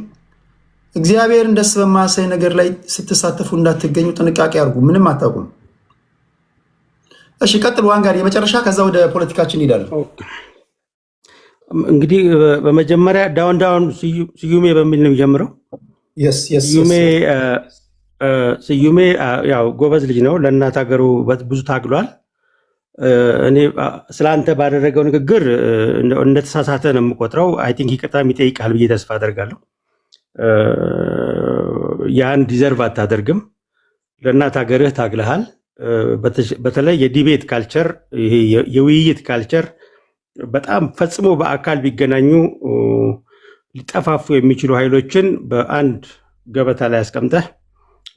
እግዚአብሔርን ደስ በማያሳይ ነገር ላይ ስትሳተፉ እንዳትገኙ ጥንቃቄ አድርጉ። ምንም አታውቁም። እሺ ቀጥል ዋንጋሪ፣ የመጨረሻ ከዛ ወደ ፖለቲካችን እንሄዳለን። እንግዲህ በመጀመሪያ ዳውን ስዩሜ በሚል ነው የሚጀምረው። ስዩሜ ያው ጎበዝ ልጅ ነው። ለእናት ሀገሩ ብዙ ታግሏል። እኔ ስለአንተ ባደረገው ንግግር እንደተሳሳተ ነው የምቆጥረው። አይ ቲንክ ይቅርታ ይጠይቃል ብዬ ተስፋ አደርጋለሁ። ያን ዲዘርቭ አታደርግም። ለእናት ሀገርህ ታግለሃል። በተለይ የዲቤት ካልቸር፣ ይሄ የውይይት ካልቸር በጣም ፈጽሞ በአካል ቢገናኙ ሊጠፋፉ የሚችሉ ኃይሎችን በአንድ ገበታ ላይ አስቀምጠህ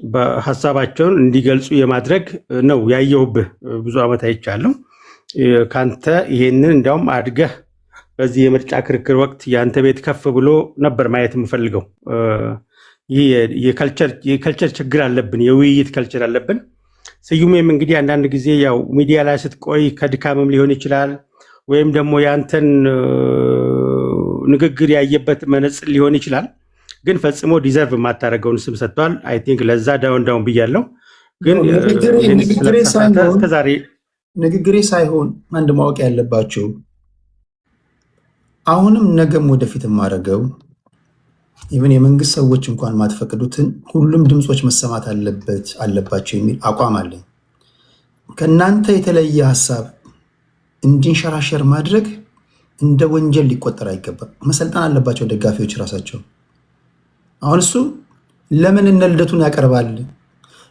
በሀሳባቸውን እንዲገልጹ የማድረግ ነው ያየሁብህ። ብዙ ዓመት አይቻለሁ ካንተ። ይሄንን እንዲያውም አድገህ በዚህ የምርጫ ክርክር ወቅት የአንተ ቤት ከፍ ብሎ ነበር ማየት የምፈልገው። ይህ የከልቸር ችግር አለብን፣ የውይይት ከልቸር አለብን። ስዩሜም እንግዲህ አንዳንድ ጊዜ ያው ሚዲያ ላይ ስትቆይ ከድካምም ሊሆን ይችላል፣ ወይም ደግሞ የአንተን ንግግር ያየበት መነጽር ሊሆን ይችላል። ግን ፈጽሞ ዲዘርቭ የማታደርገውን ስም ሰጥቷል። አይ ቲንክ ለዛ ዳውን ብያለሁ። ግን ንግግሬ ሳይሆን አንድ ማወቅ ያለባቸው አሁንም ነገም ወደፊት የማደርገው ኢቨን የመንግስት ሰዎች እንኳን ማትፈቅዱትን ሁሉም ድምፆች መሰማት አለባቸው የሚል አቋም አለኝ። ከእናንተ የተለየ ሀሳብ እንዲንሸራሸር ማድረግ እንደ ወንጀል ሊቆጠር አይገባም። መሰልጠን አለባቸው ደጋፊዎች ራሳቸው። አሁን እሱ ለምን እነ ልደቱን ያቀርባል?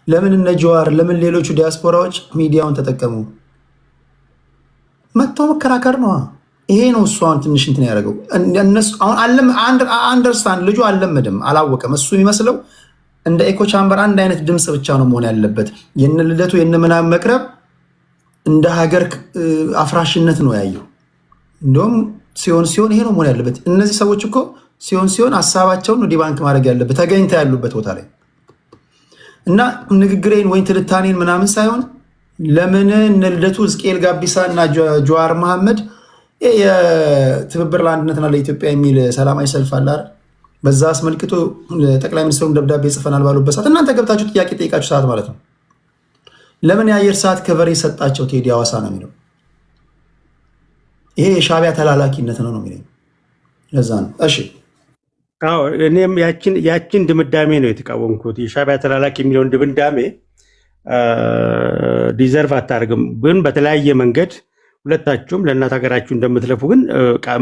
ለምን እነ ጀዋር፣ ለምን ሌሎቹ ዲያስፖራዎች ሚዲያውን ተጠቀሙ? መጥቶ መከራከር ነው። ይሄ ነው እሱ አሁን ትንሽ እንትን ያደረገው። አሁን አንደርስታንድ ልጁ አልለመድም፣ አላወቀም። እሱ የሚመስለው እንደ ኤኮ ቻምበር አንድ አይነት ድምፅ ብቻ ነው መሆን ያለበት። የነ ልደቱ የነ ምናምን መቅረብ እንደ ሀገር አፍራሽነት ነው ያየው። እንዲሁም ሲሆን ይሄ ነው መሆን ያለበት። እነዚህ ሰዎች እኮ ሲሆን ሀሳባቸውን ነው ዲባንክ ማድረግ ያለበት ተገኝታ ያሉበት ቦታ ላይ እና ንግግሬን ወይም ትንታኔን ምናምን ሳይሆን ለምን እነ ልደቱ ሕዝቅኤል ጋቢሳ እና ጀዋር መሐመድ የትብብር ለአንድነትና ለኢትዮጵያ የሚል ሰላማዊ ሰልፍ አለ አይደል? በዛ አስመልክቶ ጠቅላይ ሚኒስትሩም ደብዳቤ ጽፈናል ባሉበት ሰዓት እናንተ ገብታችሁ ጥያቄ ጠይቃችሁ ሰዓት ማለት ነው። ለምን የአየር ሰዓት ከቨር የሰጣቸው ቴዲ ሐዋሳ ነው የሚለው? ይሄ የሻዕቢያ ተላላኪነት ነው የሚለው። ለዛ ነው። እሺ እኔም ያችን ድምዳሜ ነው የተቃወምኩት። የሻዕቢያ ተላላኪ የሚለውን ድምዳሜ ዲዘርቭ አታደርግም። ግን በተለያየ መንገድ ሁለታችሁም ለእናት ሀገራችሁ እንደምትለፉ ግን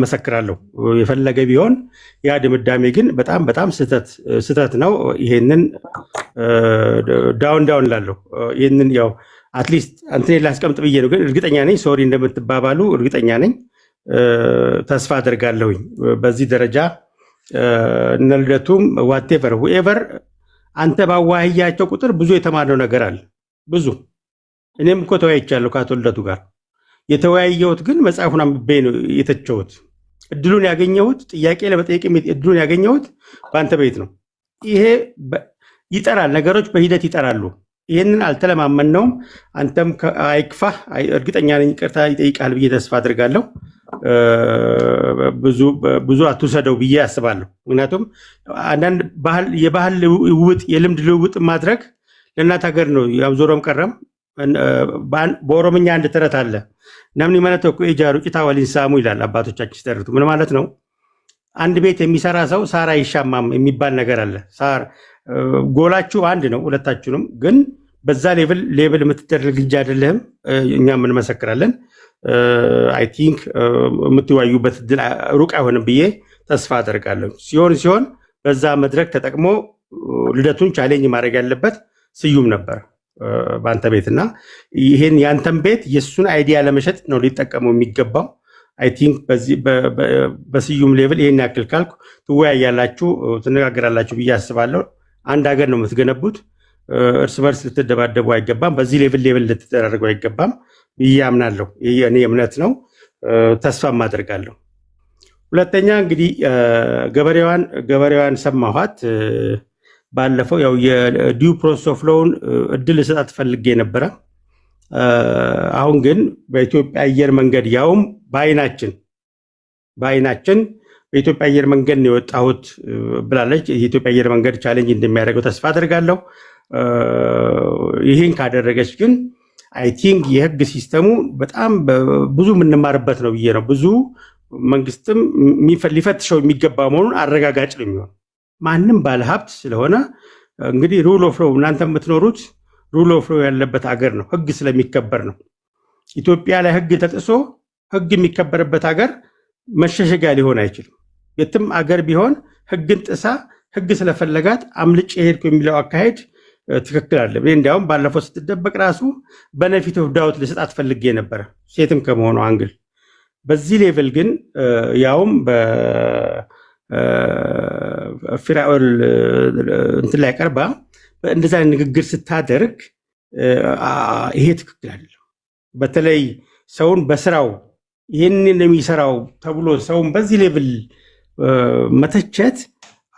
መሰክራለሁ። የፈለገ ቢሆን ያ ድምዳሜ ግን በጣም ስህተት ነው። ይሄንን ዳውን ላለሁ ይህንን ያው አትሊስት አንተን ላስቀምጥ ብዬ ነው። ግን እርግጠኛ ነኝ ሶሪ እንደምትባባሉ እርግጠኛ ነኝ። ተስፋ አደርጋለሁኝ በዚህ ደረጃ እነ ልደቱም ዋቴቨር ሁኤቨር አንተ ባዋህያቸው ቁጥር ብዙ የተማርነው ነገር አለ። ብዙ እኔም እኮ ተወያይቻለሁ ከአቶ ልደቱ ጋር። የተወያየሁት ግን መጽሐፉን አንብቤ ነው የተቸሁት። እድሉን ያገኘሁት ጥያቄ ለመጠየቅ እድሉን ያገኘሁት በአንተ ቤት ነው። ይሄ ይጠራል፣ ነገሮች በሂደት ይጠራሉ። ይህንን አልተለማመነውም። አንተም አይክፋህ፣ እርግጠኛ ነኝ ይቅርታ ይጠይቃል ብዬ ተስፋ አድርጋለሁ። ብዙ አትውሰደው ብዬ አስባለሁ። ምክንያቱም አንዳንድ የባህል ልውውጥ የልምድ ልውውጥ ማድረግ ለእናት ሀገር ነው። ያው ዞሮም ቀረም በኦሮምኛ አንድ ተረት አለ። ነምኒ ማለት እኮ የጃሩ ጭታ ወሊን ሳሙ ይላል አባቶቻችን ሲተርቱ። ምን ማለት ነው? አንድ ቤት የሚሰራ ሰው ሳር አይሻማም የሚባል ነገር አለ። ሳር ጎላችሁ አንድ ነው ሁለታችሁንም፣ ግን በዛ ሌብል የምትደረግ ልጅ አይደለህም። እኛም እንመሰክራለን። አይ ቲንክ የምትወያዩበት እድል ሩቅ አይሆንም ብዬ ተስፋ አደርጋለሁ። ሲሆን በዛ መድረክ ተጠቅሞ ልደቱን ቻሌንጅ ማድረግ ያለበት ስዩም ነበር በአንተ ቤትና ይሄን ያንተን ቤት የእሱን አይዲያ ለመሸጥ ነው ሊጠቀሙ የሚገባው። አይ ቲንክ በስዩም ሌቭል ይሄን ያክል ካልኩ ትወያያላችሁ፣ ትነጋገራላችሁ ብዬ አስባለሁ። አንድ ሀገር ነው የምትገነቡት። እርስ በርስ ልትደባደቡ አይገባም። በዚህ ሌቭል ልትደራረጉ አይገባም ብዬ አምናለሁ። ይህ እኔ እምነት ነው፣ ተስፋም አደርጋለሁ። ሁለተኛ እንግዲህ ገበሬዋን ሰማኋት። ባለፈው ያው የዲው ፕሮሰስ ኦፍ ሎውን እድል ልሰጣት ፈልጌ ነበረ። አሁን ግን በኢትዮጵያ አየር መንገድ ያውም በአይናችን በኢትዮጵያ አየር መንገድ ነው የወጣሁት ብላለች። የኢትዮጵያ አየር መንገድ ቻሌንጅ እንደሚያደርገው ተስፋ አደርጋለሁ። ይህን ካደረገች ግን አይ ቲንክ የህግ ሲስተሙ በጣም ብዙ የምንማርበት ነው ብዬ ነው። ብዙ መንግስትም ሊፈትሸው የሚገባ መሆኑን አረጋጋጭ ነው የሚሆን። ማንም ባለሀብት ስለሆነ እንግዲህ ሩል ኦፍ ሎው እናንተ የምትኖሩት ሩል ኦፍ ሎው ያለበት ሀገር ነው። ህግ ስለሚከበር ነው። ኢትዮጵያ ላይ ህግ ተጥሶ ህግ የሚከበርበት ሀገር መሸሸጊያ ሊሆን አይችልም። የትም አገር ቢሆን ህግን ጥሳ ህግ ስለፈለጋት አምልጭ ሄድኩ የሚለው አካሄድ ትክክል አለ። እንዲያውም ባለፈው ስትደበቅ ራሱ በነፊት ዳውት ልሰጣት ፈልጌ ነበረ፣ ሴትም ከመሆኑ አንግል። በዚህ ሌቭል ግን ያውም በፊራኦል እንትን ላይ ቀርባ እንደዛ ንግግር ስታደርግ ይሄ ትክክል አይደለም። በተለይ ሰውን በስራው ይህንን የሚሰራው ተብሎ ሰውን በዚህ ሌቭል መተቸት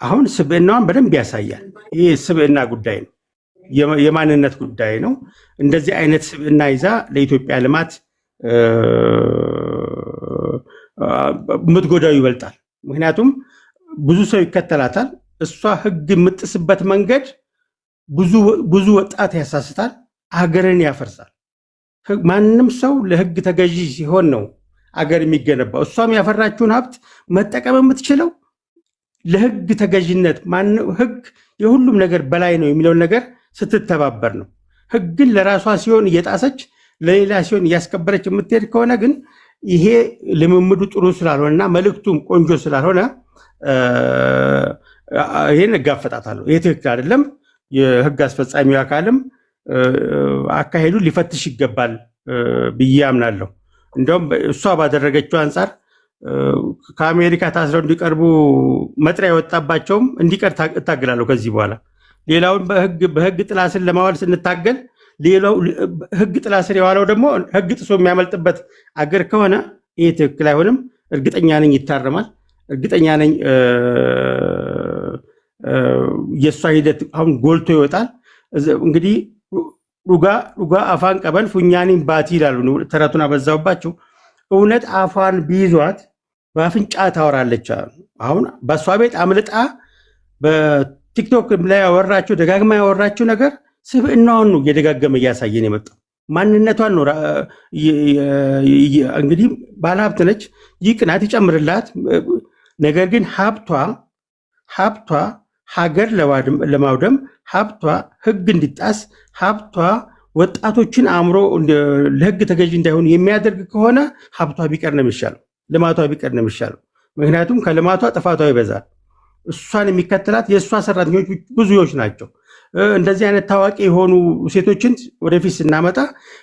አሁን ስብዕናዋን በደንብ ያሳያል። ይህ ስብዕና ጉዳይ ነው፣ የማንነት ጉዳይ ነው። እንደዚህ አይነት ስብዕና ይዛ ለኢትዮጵያ ልማት የምትጎዳው ይበልጣል። ምክንያቱም ብዙ ሰው ይከተላታል። እሷ ህግ የምጥስበት መንገድ ብዙ ወጣት ያሳስታል፣ ሀገርን ያፈርሳል። ማንም ሰው ለህግ ተገዢ ሲሆን ነው አገር የሚገነባው። እሷም ያፈራችውን ሀብት መጠቀም የምትችለው ለህግ ተገዥነት፣ ህግ የሁሉም ነገር በላይ ነው የሚለውን ነገር ስትተባበር ነው። ህግን ለራሷ ሲሆን እየጣሰች ለሌላ ሲሆን እያስከበረች የምትሄድ ከሆነ ግን ይሄ ልምምዱ ጥሩ ስላልሆነና መልእክቱም ቆንጆ ስላልሆነ ይሄን እጋፈጣታለሁ። ይሄ ትክክል አይደለም። የህግ አስፈጻሚው አካልም አካሄዱ ሊፈትሽ ይገባል ብዬ አምናለሁ። እንደውም እሷ ባደረገችው አንጻር ከአሜሪካ ታስረው እንዲቀርቡ መጥሪያ የወጣባቸውም እንዲቀር እታገላለሁ ከዚህ በኋላ። ሌላውን በህግ ጥላ ስር ለማዋል ስንታገል ሌላው ህግ ጥላ ስር የዋለው ደግሞ ህግ ጥሶ የሚያመልጥበት አገር ከሆነ ይሄ ትክክል አይሆንም። እርግጠኛ ነኝ ይታረማል። እርግጠኛ ነኝ የእሷ ሂደት አሁን ጎልቶ ይወጣል። እንግዲህ ሩጋ አፋን ቀበል ፉኛኒን ባቲ ይላሉ። ተረቱን አበዛውባቸው። እውነት አፏን ቢይዟት በአፍንጫ ታወራለች። አሁን በእሷ ቤት አምልጣ በቲክቶክ ላይ ያወራችው ደጋግማ ያወራችው ነገር ስብዕናዋን ነው እየደጋገመ እያሳየን የመጣው። ማንነቷን ነው። እንግዲህ ባለሀብት ነች፣ ይህ ቅናት ይጨምርላት። ነገር ግን ሀብቷ ሀገር ለማውደም፣ ሀብቷ ህግ እንዲጣስ፣ ሀብቷ ወጣቶችን አእምሮ ለህግ ተገዥ እንዳይሆኑ የሚያደርግ ከሆነ ሀብቷ ቢቀር ነው የሚሻለው፣ ልማቷ ቢቀር ነው የሚሻለው። ምክንያቱም ከልማቷ ጥፋቷ ይበዛል። እሷን የሚከተላት የእሷ ሰራተኞች ብዙዎች ናቸው። እንደዚህ አይነት ታዋቂ የሆኑ ሴቶችን ወደፊት ስናመጣ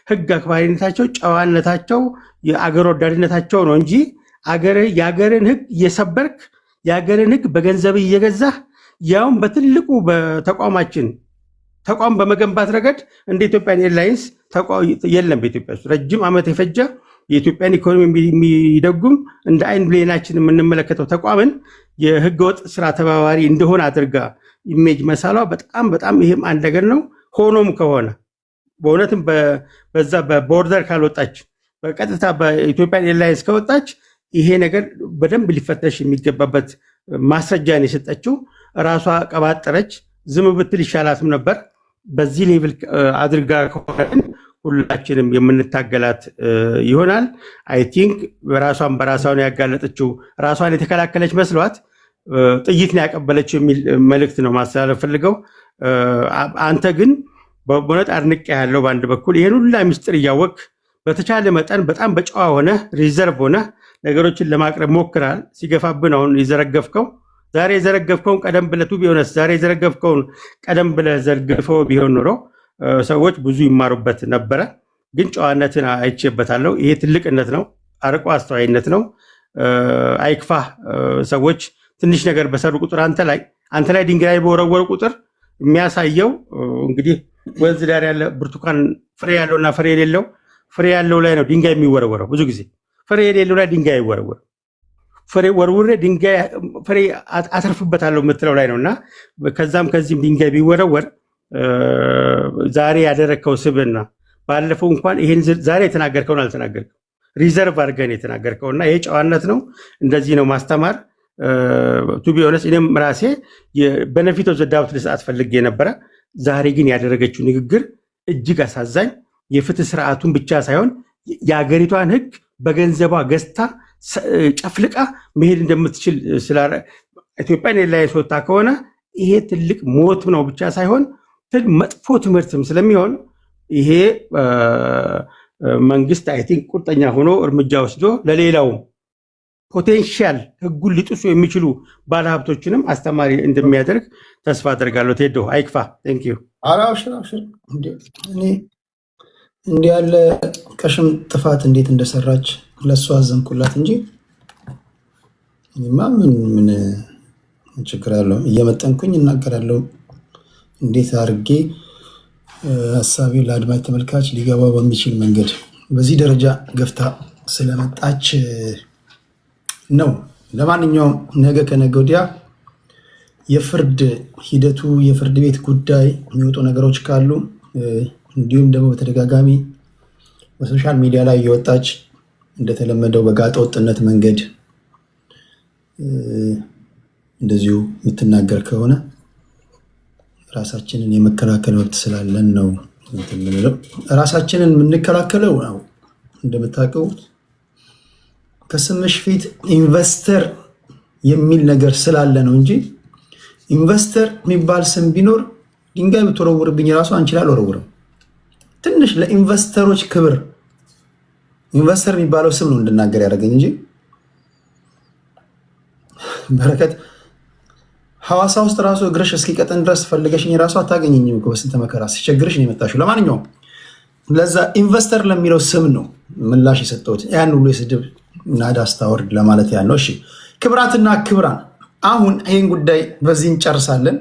ህግ አክባሪነታቸው፣ ጨዋነታቸው፣ የአገር ወዳድነታቸው ነው እንጂ የአገርን ህግ እየሰበርክ የአገርን ህግ በገንዘብ እየገዛህ ያውም በትልቁ በተቋማችን ተቋም በመገንባት ረገድ እንደ ኢትዮጵያን ኤርላይንስ የለም። በኢትዮጵያ ውስጥ ረጅም ዓመት የፈጀ የኢትዮጵያን ኢኮኖሚ የሚደጉም እንደ አይን ብሌናችን የምንመለከተው ተቋምን የህገወጥ ስራ ተባባሪ እንደሆነ አድርጋ ኢሜጅ መሳሏ በጣም ይሄም አንድ ነገር ነው። ሆኖም ከሆነ በእውነትም በዛ በቦርደር ካልወጣች በቀጥታ በኢትዮጵያን ኤርላይንስ ከወጣች ይሄ ነገር በደንብ ሊፈተሽ የሚገባበት ማስረጃን የሰጠችው ራሷ ቀባጠረች። ዝም ብትል ይሻላትም ነበር። በዚህ ሌቭል አድርጋ ከሆነ ሁላችንም የምንታገላት ይሆናል። አይ ቲንክ በራሷን ያጋለጠችው ራሷን የተከላከለች መስሏት ጥይት ነው ያቀበለችው የሚል መልእክት ነው ማስተላለፍ ፈልገው። አንተ ግን በእውነት አድንቄ ያለው በአንድ በኩል ይህን ሁላ ሚስጥር እያወቅ በተቻለ መጠን በጣም በጨዋ ሆነ ሪዘርቭ ሆነ ነገሮችን ለማቅረብ ሞክራል። ሲገፋብን አሁን የዘረገፍከው ዛሬ የዘረገፍከውን ቀደም ብለህ ቢሆንስ ዛሬ የዘረገፍከውን ቀደም ብለህ ዘርግፈው ቢሆን ኖሮ ሰዎች ብዙ ይማሩበት ነበረ። ግን ጨዋነትን አይቼበታለሁ። ይሄ ትልቅነት ነው፣ አርቆ አስተዋይነት ነው። አይክፋህ። ሰዎች ትንሽ ነገር በሰሩ ቁጥር አንተ ላይ ድንጋይ በወረወሩ ቁጥር የሚያሳየው እንግዲህ ወንዝ ዳር ያለ ብርቱካን ፍሬ ያለውና ፍሬ ያለው ላይ ነው ድንጋይ የሚወረወረው። ብዙ ጊዜ ፍሬ የሌለው ላይ ድንጋይ አይወረወር። ፍሬ ወርውሬ ድንጋይ ፍሬ አተርፍበታለሁ የምትለው ላይ ነው። እና ከዛም ከዚህም ድንጋይ ቢወረወር ዛሬ ያደረግከው ስብዕና ባለፈው እንኳን ይሄን ዛሬ የተናገርከውን አልተናገርከው፣ ሪዘርቭ አድርገን የተናገርከውና ይሄ ጨዋነት ነው። እንደዚህ ነው ማስተማር። ቱ ቢ ኦነስት እኔም ራሴ በነፊት ኦፍ ዘ ዳውት ልሰዓት ፈልጌ ነበረ። ዛሬ ግን ያደረገችው ንግግር እጅግ አሳዛኝ፣ የፍትህ ስርዓቱን ብቻ ሳይሆን የአገሪቷን ህግ በገንዘቧ ገዝታ ጨፍልቃ መሄድ እንደምትችል ኢትዮጵያን ኤርላይንስ ወጣ ከሆነ ይሄ ትልቅ ሞት ነው ብቻ ሳይሆን መጥፎ ትምህርትም ስለሚሆን ይሄ መንግስት አይ ቲንክ ቁርጠኛ ሆኖ እርምጃ ወስዶ ለሌላውም ፖቴንሻል ህጉን ሊጥሱ የሚችሉ ባለሀብቶችንም አስተማሪ እንደሚያደርግ ተስፋ አደርጋለሁ። ቴዶ አይክፋ። ቴንክ ዩ። አብሽር እንዲህ ያለ ቀሽም ጥፋት እንዴት እንደሰራች ለእሷ አዘንኩላት እንጂ እኔማ ምን ችግር አለው? እየመጠንኩኝ እናገራለሁ። እንዴት አድርጌ ሀሳቤ ለአድማጭ ተመልካች ሊገባ በሚችል መንገድ በዚህ ደረጃ ገፍታ ስለመጣች ነው። ለማንኛውም ነገ ከነገ ወዲያ የፍርድ ሂደቱ የፍርድ ቤት ጉዳይ የሚወጡ ነገሮች ካሉ እንዲሁም ደግሞ በተደጋጋሚ በሶሻል ሚዲያ ላይ እየወጣች እንደተለመደው በጋጠ ወጥነት መንገድ እንደዚሁ የምትናገር ከሆነ ራሳችንን የመከላከል መብት ስላለን ነው የምንለው። ራሳችንን የምንከላከለው ነው እንደምታውቀው ከስምሽ ፊት ኢንቨስተር የሚል ነገር ስላለ ነው እንጂ ኢንቨስተር የሚባል ስም ቢኖር ድንጋይ ብትወረውርብኝ ራሱ አንቺ ላይ አልወረውርም። ትንሽ ለኢንቨስተሮች ክብር ኢንቨስተር የሚባለው ስም ነው እንድናገር ያደረገኝ እንጂ በረከት ሐዋሳ ውስጥ ራሱ እግርሽ እስኪቀጥን ድረስ ፈልገሽኝ ራሱ አታገኘኝም እኮ በስንት መከራ ሲቸግርሽ ነው የመጣሽው። ለማንኛውም ለዛ ኢንቨስተር ለሚለው ስም ነው ምላሽ የሰጠሁት። ያን ሁሉ የስድብ ናዳ አስታወርድ ለማለት ያለው። እሺ ክብራትና ክብራን፣ አሁን ይህን ጉዳይ በዚህ እንጨርሳለን።